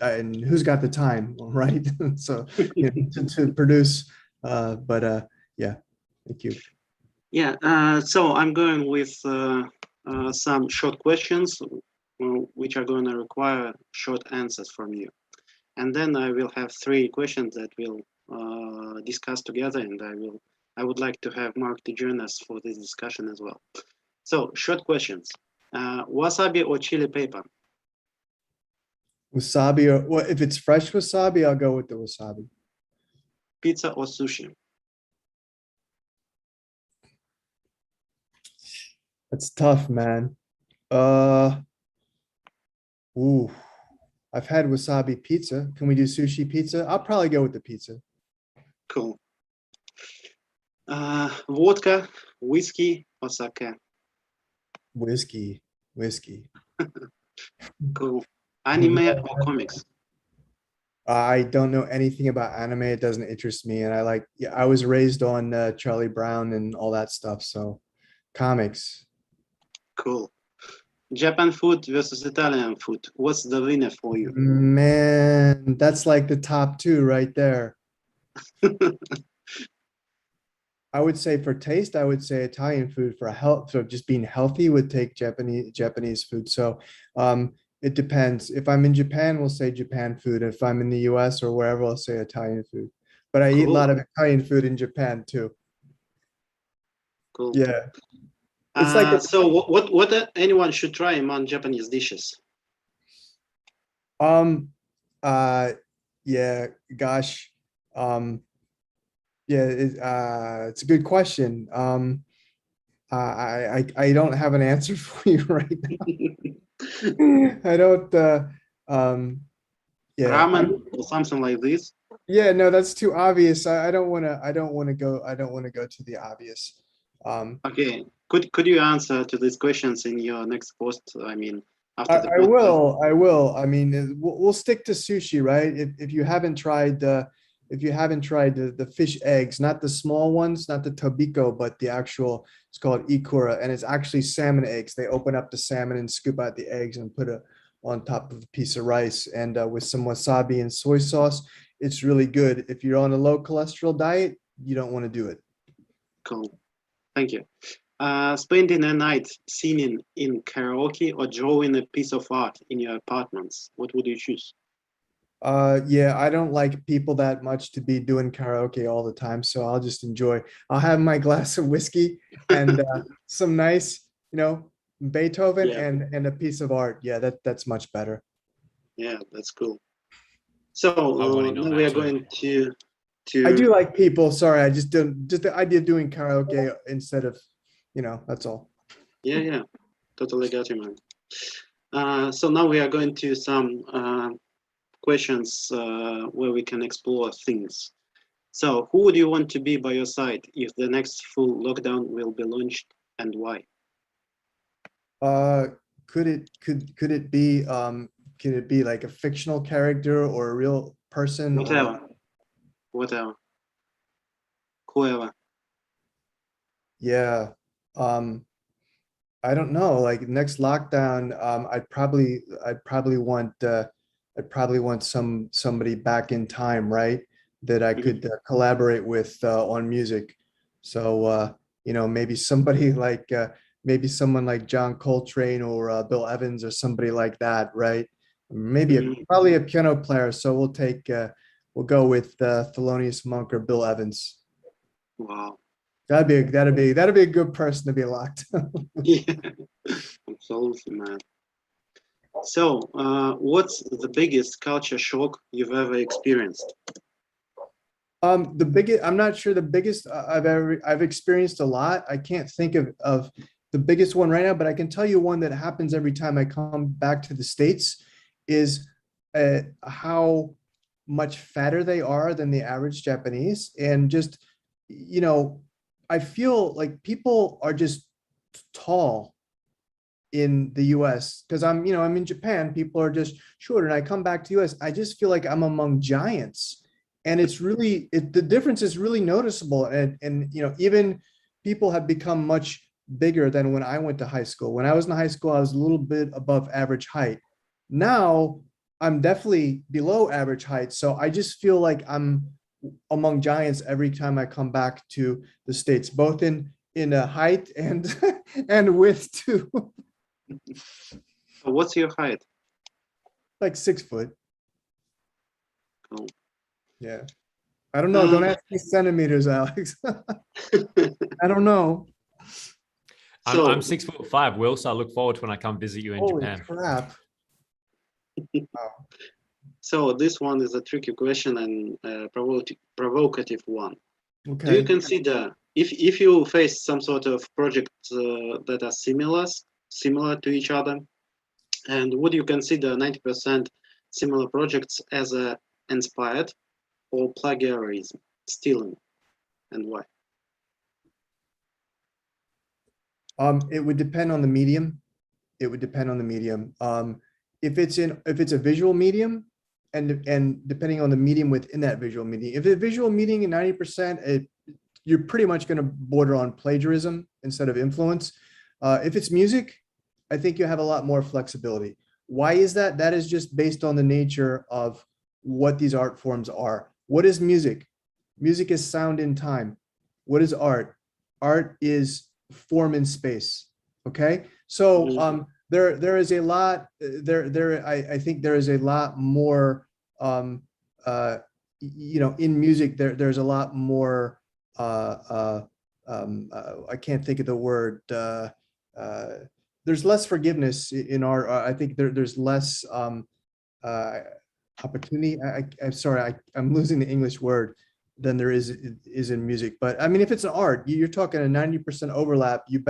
And who's got the time, right? So to produce, yeah, thank you. Yeah, so I'm going with some short questions, which are going to require short answers from you. And then I will have 3 questions that we'll discuss together, and I would like to have Mark to join us for this discussion as well. So, short questions. Wasabi or chili pepper? Wasabi, or well, if it's fresh wasabi, I'll go with the wasabi. Pizza or sushi? That's tough, man. Ooh, I've had wasabi pizza. Can we do sushi pizza? I'll probably go with the pizza. Cool. Vodka, whiskey, or sake? Whiskey. Cool. Anime or comics? I don't know anything about anime. It doesn't interest me. And I was raised on Charlie Brown and all that stuff. So comics. Cool. Japan food versus Italian food. What's the winner for you? Man, that's like the top 2 right there. I would say for taste, I would say Italian food. For health, so just being healthy would take Japanese food. So it depends. If I'm in Japan, we'll say Japan food. If I'm in the US or wherever, I'll say Italian food. But I eat a lot of Italian food in Japan too. Cool. Yeah. It's like so what anyone should try among Japanese dishes? Yeah, gosh. It's a good question. I don't have an answer for you right now. I don't Ramen or something like this. Yeah, no, that's too obvious. I don't want to go to the obvious. Okay. Could you answer to these questions in your next post? I mean, after the I will. I mean, we'll stick to sushi, right? If you haven't tried the fish eggs, not the small ones, not the tobiko, but the actual, it's called ikura, and it's actually salmon eggs. They open up the salmon and scoop out the eggs and put it on top of a piece of rice, and with some wasabi and soy sauce, it's really good. If you're on a low cholesterol diet, you don't want to do it. Cool. Thank you. Spending a night singing in karaoke or drawing a piece of art in your apartments, what would you choose? Yeah, I don't like people that much to be doing karaoke all the time, so I'll have my glass of whiskey and some nice, Beethoven Yeah, and a piece of art. Yeah, that's much better. yeah, that's cool. So I'm wanting on now we that are too. going I do to like people. Sorry, I just don't, just the idea of doing karaoke instead of, that's all. yeah, totally got you, man. So now we are going to some questions where we can explore things. So who would you want to be by your side if the next full lockdown will be launched, and why? Uh, could it be like a fictional character or a real person or Whatever, whatever, whoever. yeah. Um, I don't know, like next lockdown, I'd probably want somebody back in time, right? That I Mhm. could collaborate with on music. So maybe somebody like maybe someone like John Coltrane or Bill Evans or somebody like that, right? Maybe Mhm. probably a piano player. So we'll go with Thelonious Monk or Bill Evans. Wow. That'd be a good person to be locked. Yeah, absolutely, man. So, what's the biggest culture shock you've ever experienced? The biggest, I'm not sure the biggest I've experienced a lot. I can't think of the biggest one right now, but I can tell you one that happens every time I come back to the States is how much fatter they are than the average Japanese. And just, you know, I feel like people are just tall in the US because I'm in Japan, people are just shorter. And I come back to US, I just feel like I'm among giants. And the difference is really noticeable. And even people have become much bigger than when I went to high school. When I was in high school, I was a little bit above average height. Now I'm definitely below average height. So I just feel like I'm among giants every time I come back to the States, both in a height and and width too. So what's your height? Like 6 foot. Cool. Yeah. I don't know. Don't Um, ask me centimeters, Alex. I don't know. I'm so, 6'5", Will, so I look forward to when I come visit you in Holy Japan. crap. Wow. so this one is a tricky question and a provocative one. Do you Okay. consider if you face some sort of projects that are similar to each other, and would you consider 90% similar projects as a inspired or plagiarism, stealing, and why? It would depend on the medium. It would depend on the medium. If it's a visual medium and depending on the medium within that visual medium, if it's a visual medium in 90%, you're pretty much going to border on plagiarism instead of influence. If it's music, I think you have a lot more flexibility. Why is that? That is just based on the nature of what these art forms are. What is music? Music is sound in time. What is art? Art is form in space. Okay. So Mhm. there is a lot I think there is a lot more in music there's a lot more I can't think of the word uh, there's less forgiveness in art. I think there's less uh, opportunity. I'm sorry, I'm losing the English word than there is in music. But I mean, if it's an art, you're talking a 90% overlap. You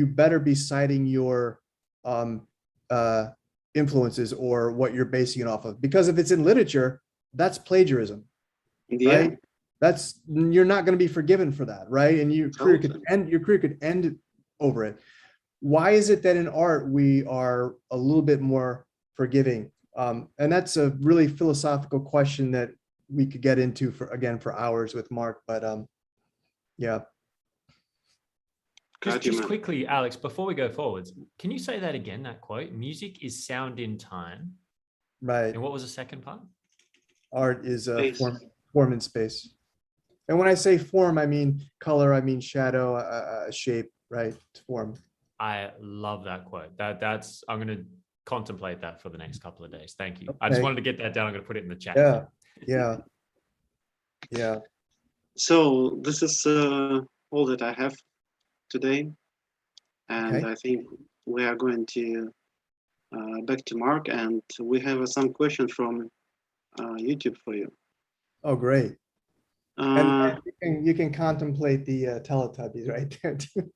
better be citing your um, uh, influences or what you're basing it off of. Because if it's in literature, that's plagiarism, Yeah, right? That's you're not going to be forgiven for that, right? And totally. your career could end over it. Why is it that in art we are a little bit more forgiving? And that's a really philosophical question that we could get into for hours with Mark. But yeah, Just, Got you, just man. quickly, Alex, before we go forwards, can you say that again, that quote? Music is sound in time. right. And what was the second part? Art is a Space. form in space. And when I say form, I mean color, I mean shadow, shape, right? Form. I love that quote. I'm going to contemplate that for the next couple of days. Thank you. I just Okay. wanted to get that down. I'm going to put it in the chat. Yeah, yeah, yeah. So this is all that I have today, and Okay. I think we are going to back to Mark, and we have some questions from YouTube for you. Oh, great. And Uh, you can contemplate the Teletubbies right there too.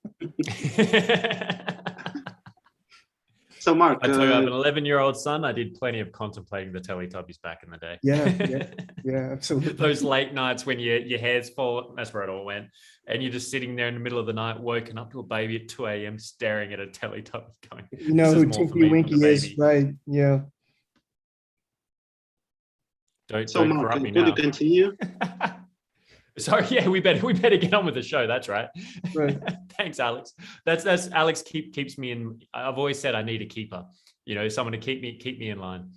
so Mark, I tell you, I have an 11-year-old son. I did plenty of contemplating the Teletubbies back in the day. Yeah, absolutely. Those late nights when your hair's full, that's where it all went. And you're just sitting there in the middle of the night, woken up to a baby at 2 a.m. staring at a Teletubby going, You know this who is more for Tinky me than Winky the is, baby. right? Yeah. so Don't Mark, corrupt me could now. you continue? Sorry, yeah, we better get on with the show. That's right. Right. Thanks, Alex. That's Alex keeps me in. I've always said I need a keeper. You know, someone to keep me in line.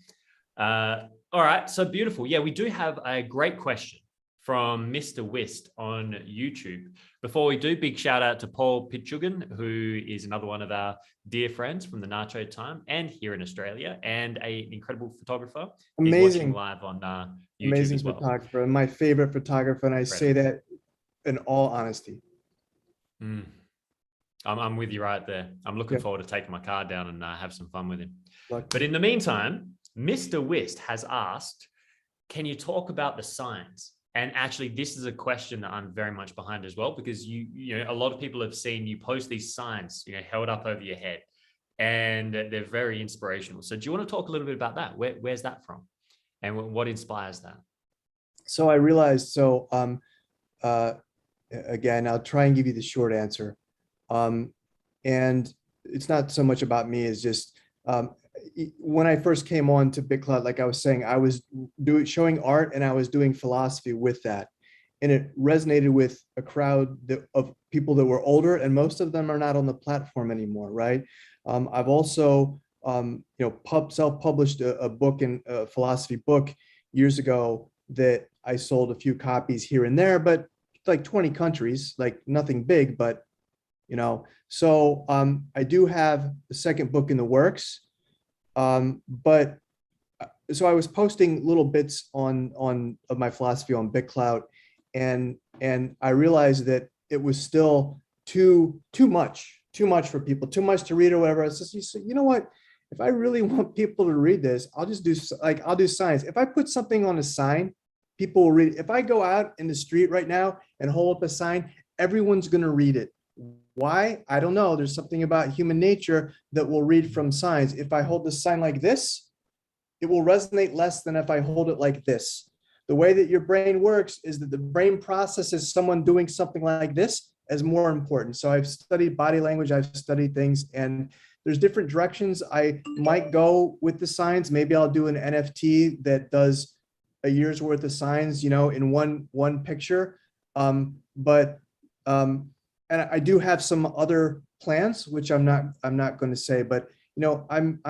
All right, so beautiful. Yeah, we do have a great question from Mr. Wist on YouTube. Before we do, big shout out to Paul Pichugan, who is another one of our dear friends from the Nacho Time and here in Australia, and an incredible photographer. He's watching Amazing. live on YouTube Amazing as well. photographer, my favorite photographer, and I say that in all honesty. I'm with you right there. I'm looking forward to taking my car down and have some fun with him. But in the meantime, Mr. Wist has asked, can you talk about the signs? And actually, this is a question that I'm very much behind as well, because you know, a lot of people have seen you post these signs, you know, held up over your head, and they're very inspirational. So do you want to talk a little bit about that? Where's that from? And what inspires that? So I realized, again, I'll try and give you the short answer. And it's not so much about me, it's just, when I first came on to BitClout, like I was saying, I was showing art and I was doing philosophy with that. And it resonated with a crowd of people that were older, and most of them are not on the platform anymore, right? I've also, self-published a book, a philosophy book years ago that I sold a few copies here and there, but like 20 countries, like nothing big, but so I do have the second book in the works. But so I was posting little bits of my philosophy on BitClout, and I realized that it was still too much for people, too much to read or whatever. It's just, you know what? If I really want people to read this, I'll just do I'll do signs. If I put something on a sign, people will read it. If I go out in the street right now and hold up a sign, everyone's going to read it. Why? I don't know. There's something about human nature that will read from signs. If I hold the sign like this, it will resonate less than if I hold it like this. The way that your brain works is that the brain processes someone doing something like this as more important. So I've studied body language, I've studied things, and there's different directions I might go with the signs. Maybe I'll do an NFT that does a year's worth of signs, in one picture. And I do have some other plans, which I'm not going to say, but I'm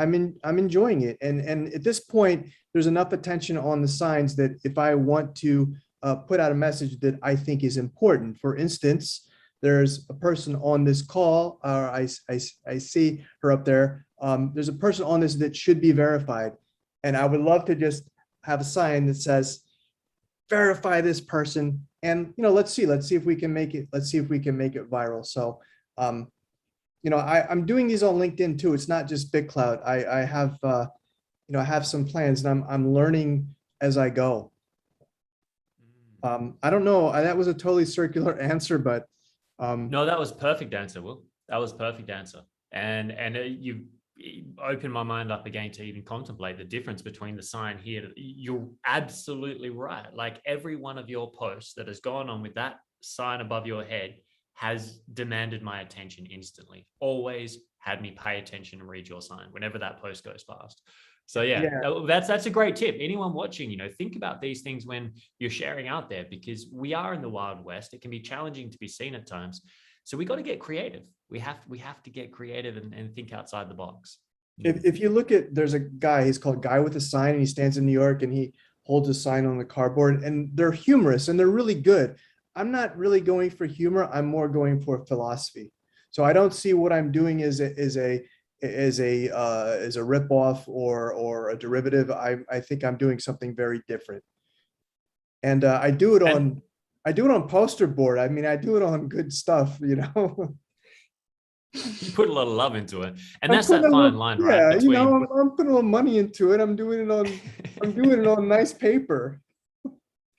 enjoying it. And at this point, there's enough attention on the signs that if I want to put out a message that I think is important, for instance, there's a person on this call, I see her up there. There's a person on this that should be verified. And I would love to just have a sign that says, verify this person. And, let's see if we can make it viral. So, I'm doing these on LinkedIn too. It's not just BitClout. I have, I have some plans, and I'm learning as I go. I don't know. That was a totally circular answer, but. No, that was perfect answer, Will. That was perfect answer. And you opened my mind up again to even contemplate the difference between the sign here. You're absolutely right. Like every one of your posts that has gone on with that sign above your head has demanded my attention instantly. Always had me pay attention and read your sign whenever that post goes past. So yeah. That's a great tip. Anyone watching, think about these things when you're sharing out there, because we are in the Wild West. It can be challenging to be seen at times. So we got to get creative. We have to get creative and think outside the box. If you look at, there's a guy, he's called Guy with a Sign, and he stands in New York and he holds a sign on the cardboard, and they're humorous and they're really good. I'm not really going for humor. I'm more going for philosophy. So I don't see what I'm doing as a ripoff or a derivative. I think I'm doing something very different. And And I do it on poster board. I mean, I do it on good stuff, you know. you put a lot of love into it. And I'm that's putting that a fine little, line, right? yeah, you know, Between I'm putting a little money into it. I'm doing it on nice paper.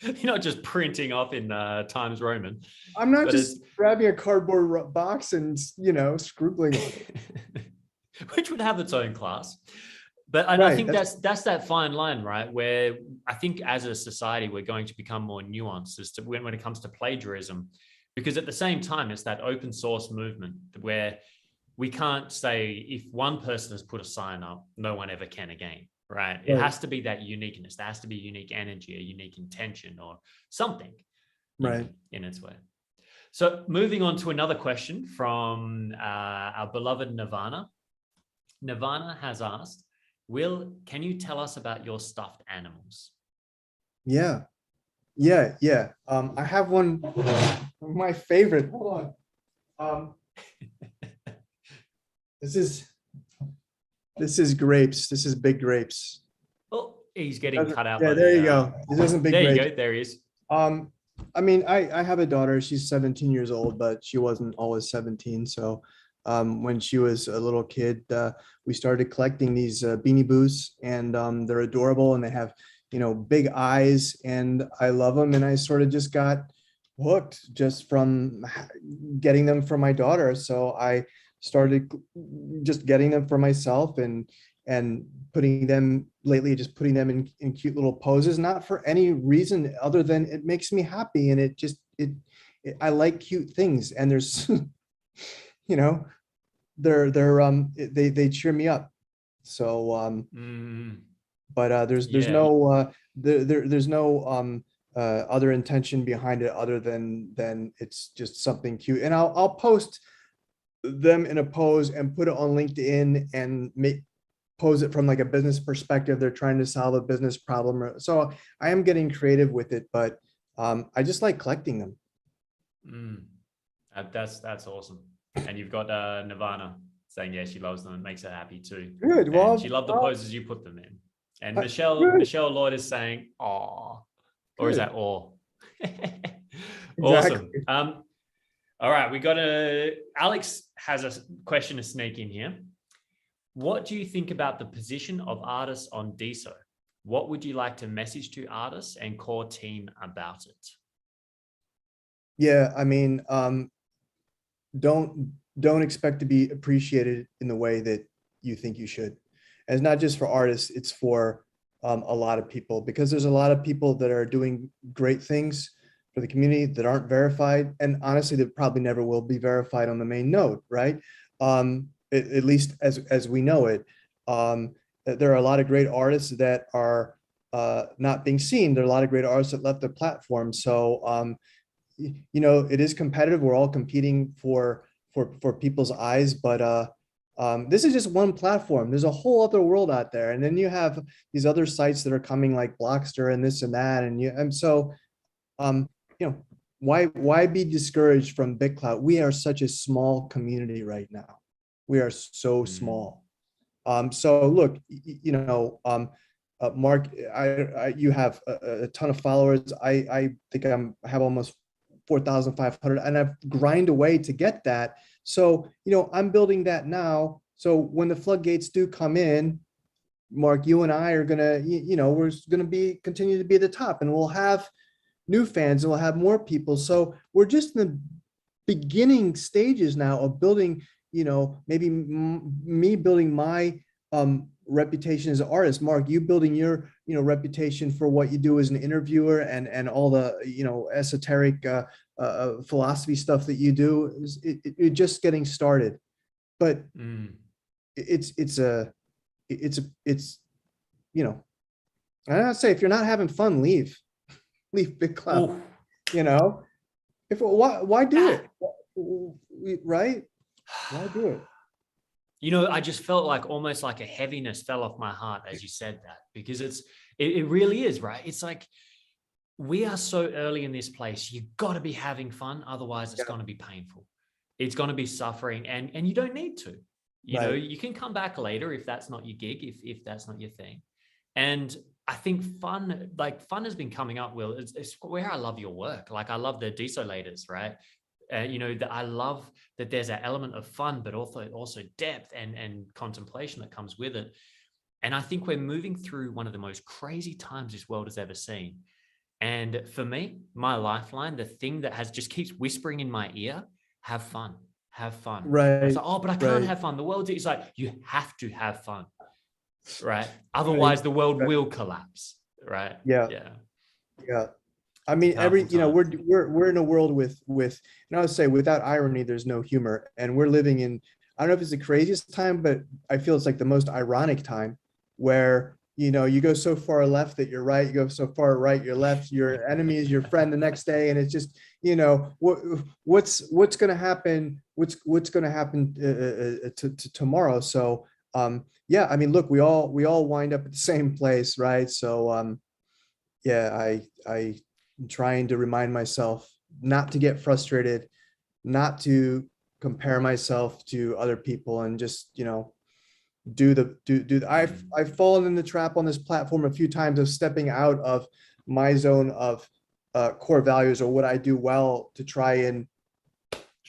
you're not just printing off in Times Roman, I'm not but just grabbing a cardboard box and, you know, scribbling on it. which would have its own class. But I Right. think that's that fine line, right? Where I think as a society, we're going to become more nuanced as to when it comes to plagiarism, because at the same time, it's that open source movement where we can't say if one person has put a sign up, no one ever can again, right? It Right. has to be that uniqueness. There has to be unique energy, a unique intention, or something, Right. in its way. So moving on to another question from our beloved Nirvana. Nirvana has asked, Will, can you tell us about your stuffed animals? Yeah. Yeah. I have one of my favorite. Hold on. This is grapes. This is big grapes. Oh, he's getting cut out Yeah, by there the. you go. This isn't big There you grapes. go. There he is. I mean, I have a daughter. She's 17 years old, but she wasn't always 17. So when she was a little kid, we started collecting these Beanie Boos, and they're adorable, and they have, you know, big eyes, and I love them. And I sort of just got hooked just from getting them for my daughter. So I started just getting them for myself and putting them lately, just putting them in cute little poses, not for any reason other than it makes me happy. And I like cute things. And there's, you know, they cheer me up. So, but there's Yeah. no, there's no other intention behind it other than it's just something cute. And I'll post them in a pose and put it on LinkedIn and pose it from like a business perspective. They're trying to solve a business problem. So I am getting creative with it, but I just like collecting them. That's awesome. And you've got Nirvana saying, yeah, she loves them and makes her happy too. Good. Well, and she loved the poses you put them in. And good. Michelle Lloyd is saying, "Aw," or is that "aw"? Exactly. Awesome. All right, Alex has a question to sneak in here. What do you think about the position of artists on DSO? What would you like to message to artists and core team about it? Yeah, I mean, don't expect to be appreciated in the way that you think you should. And it's not just for artists, it's for a lot of people, because there's a lot of people that are doing great things for the community that aren't verified. And honestly, that probably never will be verified on the main node, right? At least as we know it. There are a lot of great artists that are not being seen. There are a lot of great artists that left the platform. So, you know, it is competitive. We're all competing for people's eyes, but this is just one platform. There's a whole other world out there, and then you have these other sites that are coming, like Blockster and this and that, and so, you know, why be discouraged from BitClout? We are such a small community right now. We are so small. So look, you know, Mark, you have a ton of followers. I think I have almost 4,500, and I've grind away to get that. So, you know, I'm building that now. So when the floodgates do come in, Mark, you and I are gonna, you know, we're gonna continue to be at the top, and we'll have new fans, and we'll have more people. So we're just in the beginning stages now of building, you know, maybe me building my reputation as an artist, Mark, you building your, you know, reputation for what you do as an interviewer and all the, you know, esoteric philosophy stuff that you do. It's just getting started, but it's you know, I say, if you're not having fun, leave BitClout. You know, why do it, right? Why do it? You know, I just felt like almost like a heaviness fell off my heart as you said that, because it really is, right? It's like we are so early in this place. You've got to be having fun. Otherwise, it's going to be painful. It's going to be suffering, and you don't need to. You know, you can come back later if that's not your gig, if that's not your thing. And I think fun has been coming up, Will. It's where I love your work. Like, I love the desolators, right? You know, that I love that there's an element of fun, but also depth and contemplation that comes with it. And I think we're moving through one of the most crazy times this world has ever seen. And for me, my lifeline, the thing that just keeps whispering in my ear, have fun, have fun. Right. It's like, oh, but I can't have fun. The world is like, you have to have fun, right? Otherwise the world will collapse, right? Yeah. I mean, we're in a world with, and I would say without irony, there's no humor. And we're living in, I don't know if it's the craziest time, but I feel it's like the most ironic time where, you know, you go so far left that you're right, you go so far right, you're left, your enemy is your friend the next day. And it's just, you know, what's going to happen? What's going to happen to tomorrow? So, yeah, I mean, look, we all wind up at the same place, right? So, yeah, I'm trying to remind myself not to get frustrated, not to compare myself to other people, and just, you know, I've fallen in the trap on this platform a few times of stepping out of my zone of core values or what I do well to try and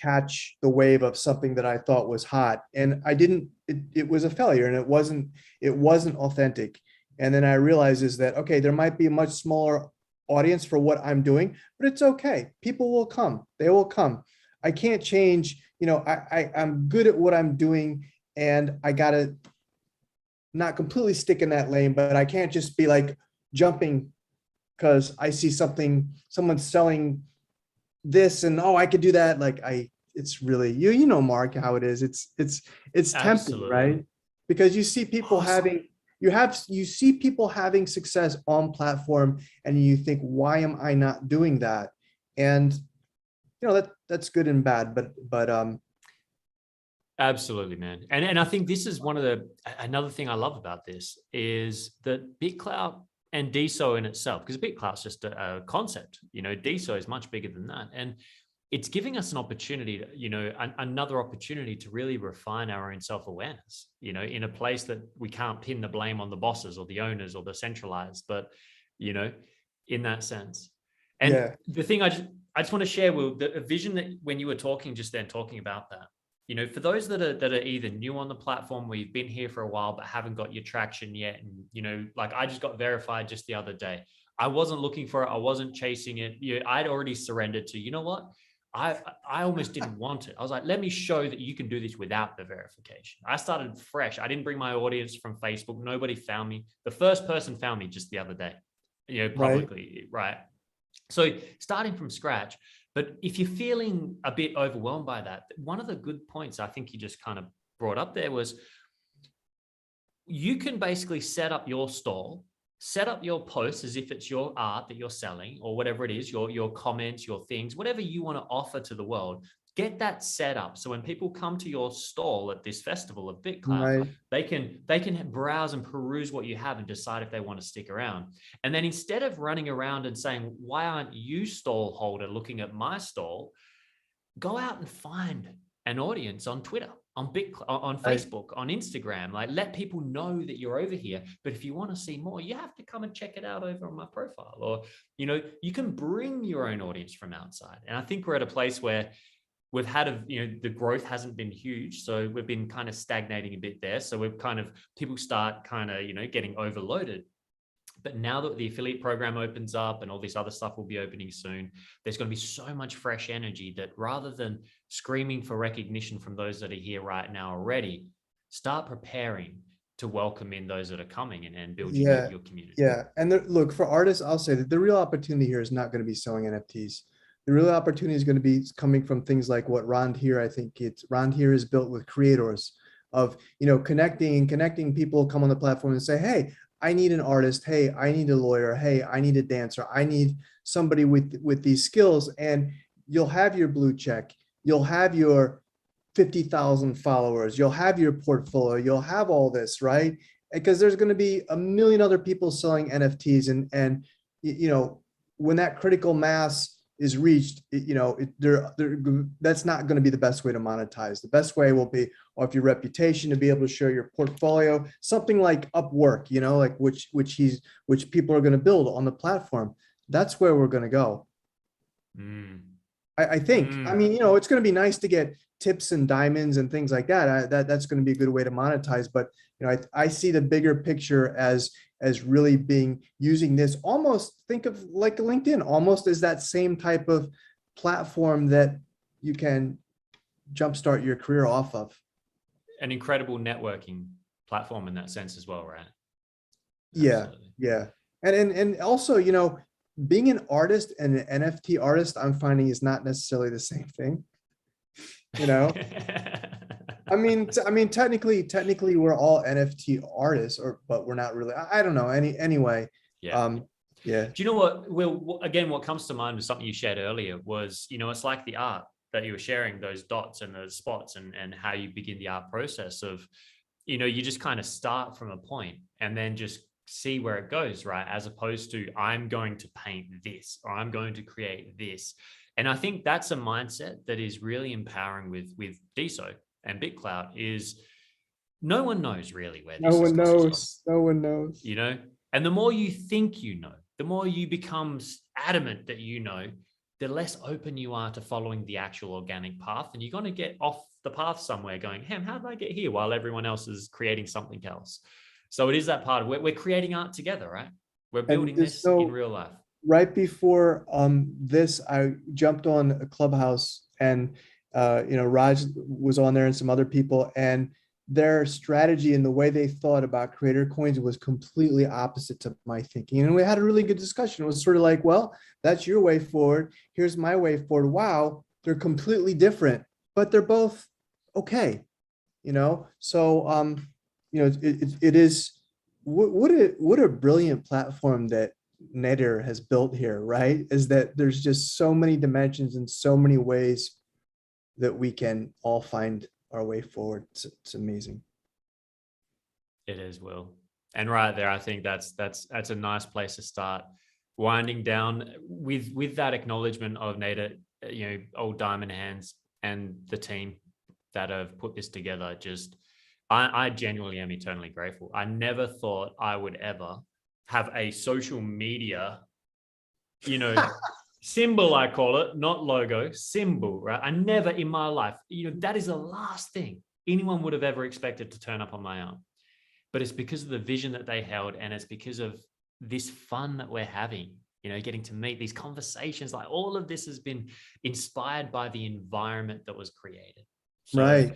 catch the wave of something that I thought was hot. And I didn't, it was a failure, and it wasn't authentic. And then I realized is that, okay, there might be a much smaller audience for what I'm doing, but it's okay. People will come, they will come. I can't change, you know, I'm good at what I'm doing, and I gotta not completely stick in that lane, but I can't just be like jumping because I see someone selling this and, oh, I could do that. Like it's really, you know, Mark, how it is. It's tempting, right? Because you see people you see people having success on platform, and you think, why am I not doing that? And, you know, that's good and bad, but absolutely, man. And I think this is another thing I love about this is that BitClout and DSO in itself, because BitClout's just a concept, you know, DSO is much bigger than that. And it's giving us an opportunity, you know, another opportunity to really refine our own self-awareness, you know, in a place that we can't pin the blame on the bosses or the owners or the centralized, but, you know, in that sense. And the thing I just want to share, Will, the vision that when you were talking about that, you know, for those that are either new on the platform, where you've been here for a while but haven't got your traction yet, and, you know, like I just got verified just the other day. I wasn't looking for it. I wasn't chasing it. You know, I'd already surrendered to, you know what? I almost didn't want it. I was like, let me show that you can do this without the verification. I started fresh. I didn't bring my audience from Facebook. Nobody found me. The first person found me just the other day, you know, publicly, right? So starting from scratch. But if you're feeling a bit overwhelmed by that, one of the good points I think you just kind of brought up there was you can basically set up your stall, set up your posts as if it's your art that you're selling, or whatever it is, your comments, your things, whatever you want to offer to the world. Get that set up so when people come to your stall at this festival of BitClout, they can browse and peruse what you have and decide if they want to stick around. And then instead of running around and saying, why aren't you stall holder looking at my stall, go out and find an audience on Twitter, on Facebook, on Instagram. Like, let people know that you're over here. But if you want to see more, you have to come and check it out over on my profile. Or, you know, you can bring your own audience from outside. And I think we're at a place where we've had the growth hasn't been huge. So we've been kind of stagnating a bit there. So we've people start kind of, you know, getting overloaded. But now that the affiliate program opens up and all this other stuff will be opening soon, there's going to be so much fresh energy that rather than screaming for recognition from those that are here right now already, start preparing to welcome in those that are coming and build your community. Yeah. And look, for artists, I'll say that the real opportunity here is not going to be selling NFTs. The real opportunity is going to be coming from things like what Ron here, I think Ron here is built with creators of, you know, connecting people come on the platform and say, hey, I need an artist. Hey, I need a lawyer. Hey, I need a dancer. I need somebody with these skills. And you'll have your blue check. You'll have your 50,000 followers. You'll have your portfolio. You'll have all this, right? Because there's going to be a million other people selling NFTs, and you know, when that critical mass is reached, that's not going to be the best way to monetize. The best way will be off your reputation, to be able to show your portfolio, something like Upwork, like which people are going to build on the platform. That's where we're going to go. I think. I mean, it's going to be nice to get tips and diamonds and things like that. That's going to be a good way to monetize. But I see the bigger picture as really using this, almost think of like LinkedIn, almost as that same type of platform that you can jumpstart your career off of. An incredible networking platform in that sense as well, right? Absolutely. Yeah. And also, being an artist and an NFT artist, I'm finding is not necessarily the same thing. I mean, technically we're all NFT artists, but we're not really. I don't know. Anyway. Yeah. Yeah. Do you know what? Will, again, what comes to mind was something you shared earlier. Was it's like the art that you were sharing, those dots and those spots, and how you begin the art process of, you just kind of start from a point and then just see where it goes, right? As opposed to I'm going to paint this or I'm going to create this. And I think that's a mindset that is really empowering with DSO and BitClout. Is no one knows really where this is going. No one knows. And the more you think the more you become adamant that the less open you are to following the actual organic path. And you're going to get off the path somewhere going, hey, how did I get here, while everyone else is creating something else? So it is that part of we're creating art together, right? We're building this in real life. Right before this, I jumped on a Clubhouse, and Raj was on there and some other people, and their strategy and the way they thought about creator coins was completely opposite to my thinking. And we had a really good discussion. It was sort of like, well, that's your way forward. Here's my way forward. Wow, they're completely different, but they're both okay. So it is what a brilliant platform that Nader has built here, right? Is that there's just so many dimensions and so many ways that we can all find our way forward. It's amazing. It is, Will. And right there, I think that's a nice place to start, winding down with that acknowledgement of Nader, old Diamond Hands and the team that have put this together. Just I genuinely am eternally grateful. I never thought I would ever have a social media, symbol, I call it, not logo, symbol, right? I never in my life, that is the last thing anyone would have ever expected to turn up on my arm. But it's because of the vision that they held, and it's because of this fun that we're having, getting to meet these conversations. Like, all of this has been inspired by the environment that was created. So right.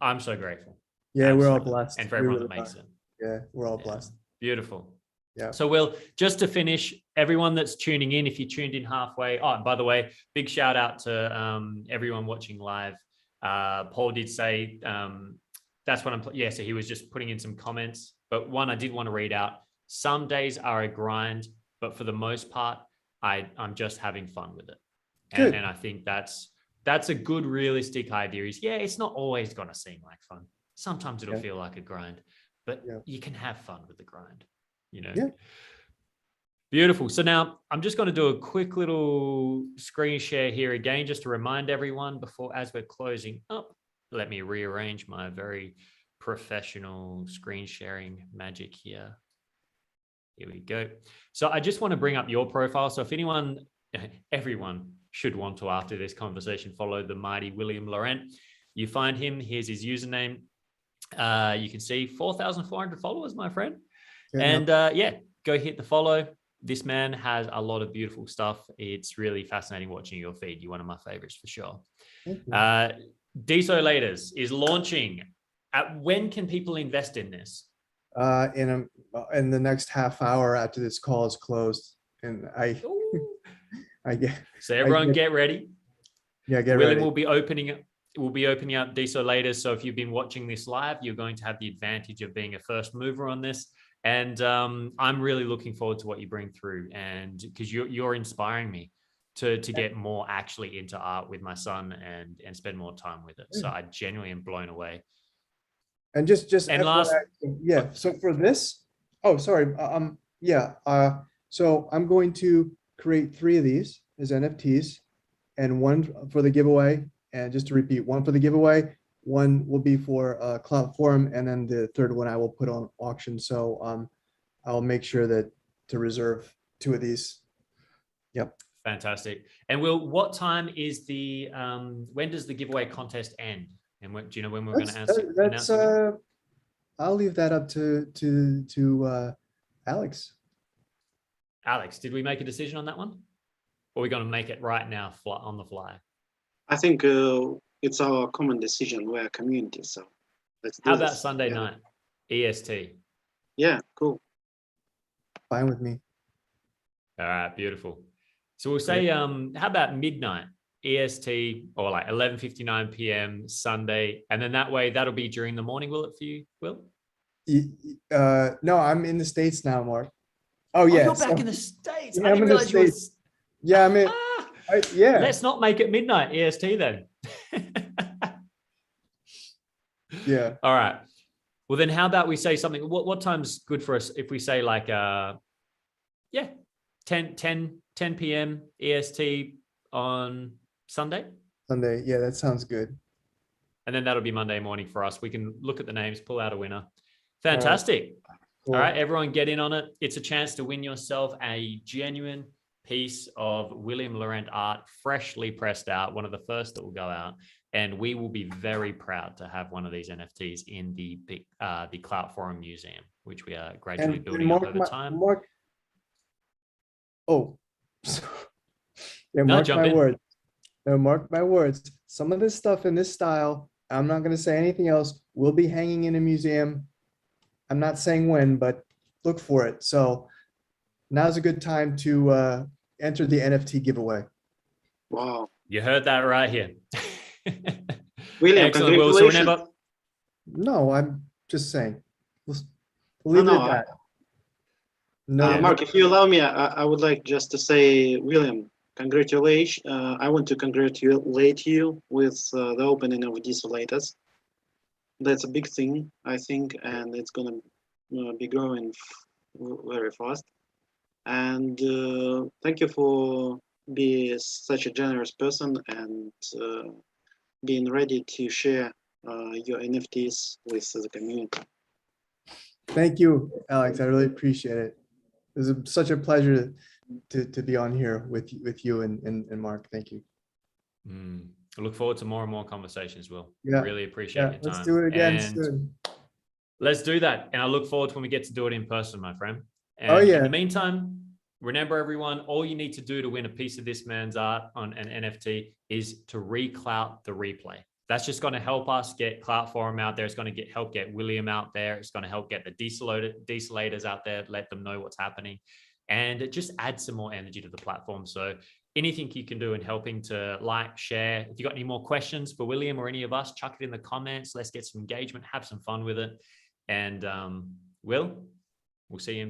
I'm so grateful. Yeah, absolutely. We're all blessed. And for everyone that makes it. Yeah, we're all blessed. Beautiful. Yeah. So, Will, just to finish, everyone that's tuning in, if you tuned in halfway, by the way, big shout out to everyone watching live. Paul did say that's what so he was just putting in some comments, but one I did want to read out. Some days are a grind, but for the most part, I'm just having fun with it. And I think that's a good realistic idea. Is it's not always going to seem like fun. Sometimes it'll feel like a grind, but you can have fun with the grind. Beautiful. So now I'm just going to do a quick little screen share here again, just to remind everyone as we're closing up. Let me rearrange my very professional screen sharing magic here. Here we go. So I just want to bring up your profile. So if everyone should want to, after this conversation, follow the mighty William Laurent. You find him. Here's his username. You can see 4,400 followers, my friend. And go hit the follow. This man has a lot of beautiful stuff. It's really fascinating watching your feed. You're one of my favorites for sure. DSO Laters is launching. When can people invest in this? In the next half hour after this call is closed. And so everyone get ready. Yeah, get William ready. will be opening up DSO Laters. So if you've been watching this live, you're going to have the advantage of being a first mover on this. And I'm really looking forward to what you bring through, and because you're inspiring me to get more actually into art with my son and spend more time with it. So I genuinely am blown away. And just and last, so for this, so I'm going to create 3 of these as NFTs, and 1 for the giveaway. And just to repeat, 1 for the giveaway, 1 will be for Clout Forum, and then the 3rd one I will put on auction. So I'll make sure that to reserve 2 of these. Yep. Fantastic. And Will, what time is the when does the giveaway contest end? And when, do you know when we're going to announce it? I'll leave that up to Alex. Alex, did we make a decision on that one? Or are we going to make it right now on the fly? I think it's our common decision. We're a community, so let's do How about this. Sunday night, EST? Yeah, cool. Fine with me. All right, beautiful. So we'll say, how about midnight, EST, or like 11:59 p.m. Sunday, and then that way that'll be during the morning. Will it for you, Will? No, I'm in the States now, Mark. Oh yeah, you're back in the States. Yeah, I didn't realize you were. Yeah, I mean, yeah. Let's not make it midnight EST then. Yeah. All right. Well, then how about we say something? What time's good for us if we say like, 10 p.m. EST on Sunday? Sunday. Yeah, that sounds good. And then that'll be Monday morning for us. We can look at the names, pull out a winner. Fantastic. Cool. All right, everyone get in on it. It's a chance to win yourself a genuine piece of William Laurent art, freshly pressed out, one of the first that will go out. And we will be very proud to have one of these NFTs in the Clout Forum Museum, which we are gradually building up over time. Mark my words. No, mark my words. Some of this stuff in this style, I'm not going to say anything else, will be hanging in a museum. I'm not saying when, but look for it. So now's a good time to enter the NFT giveaway. Wow. You heard that right here. William, excellent, Will. So whenever... No, I'm just saying. We'll leave it at that. No, Mark, if you allow me, I would like just to say, William, congratulations. I want to congratulate you with the opening of Desolators. That's a big thing, I think, and it's going to be growing very fast. And thank you for being such a generous person and being ready to share your NFTs with the community. Thank you, Alex. I really appreciate it. It was such a pleasure to be on here with you and Mark. Thank you. I look forward to more and more conversations, Will. Yeah. Really appreciate your time. Let's do it again soon. Let's do that. And I look forward to when we get to do it in person, my friend. And in the meantime, remember everyone, all you need to do to win a piece of this man's art on an NFT is to reclout the replay. That's just going to help us get Clout Forum out there. It's going to help get William out there. It's going to help get the desolators out there, let them know what's happening. And it just adds some more energy to the platform. So anything you can do in helping to like, share. If you got any more questions for William or any of us, chuck it in the comments. Let's get some engagement, have some fun with it. And we'll see you in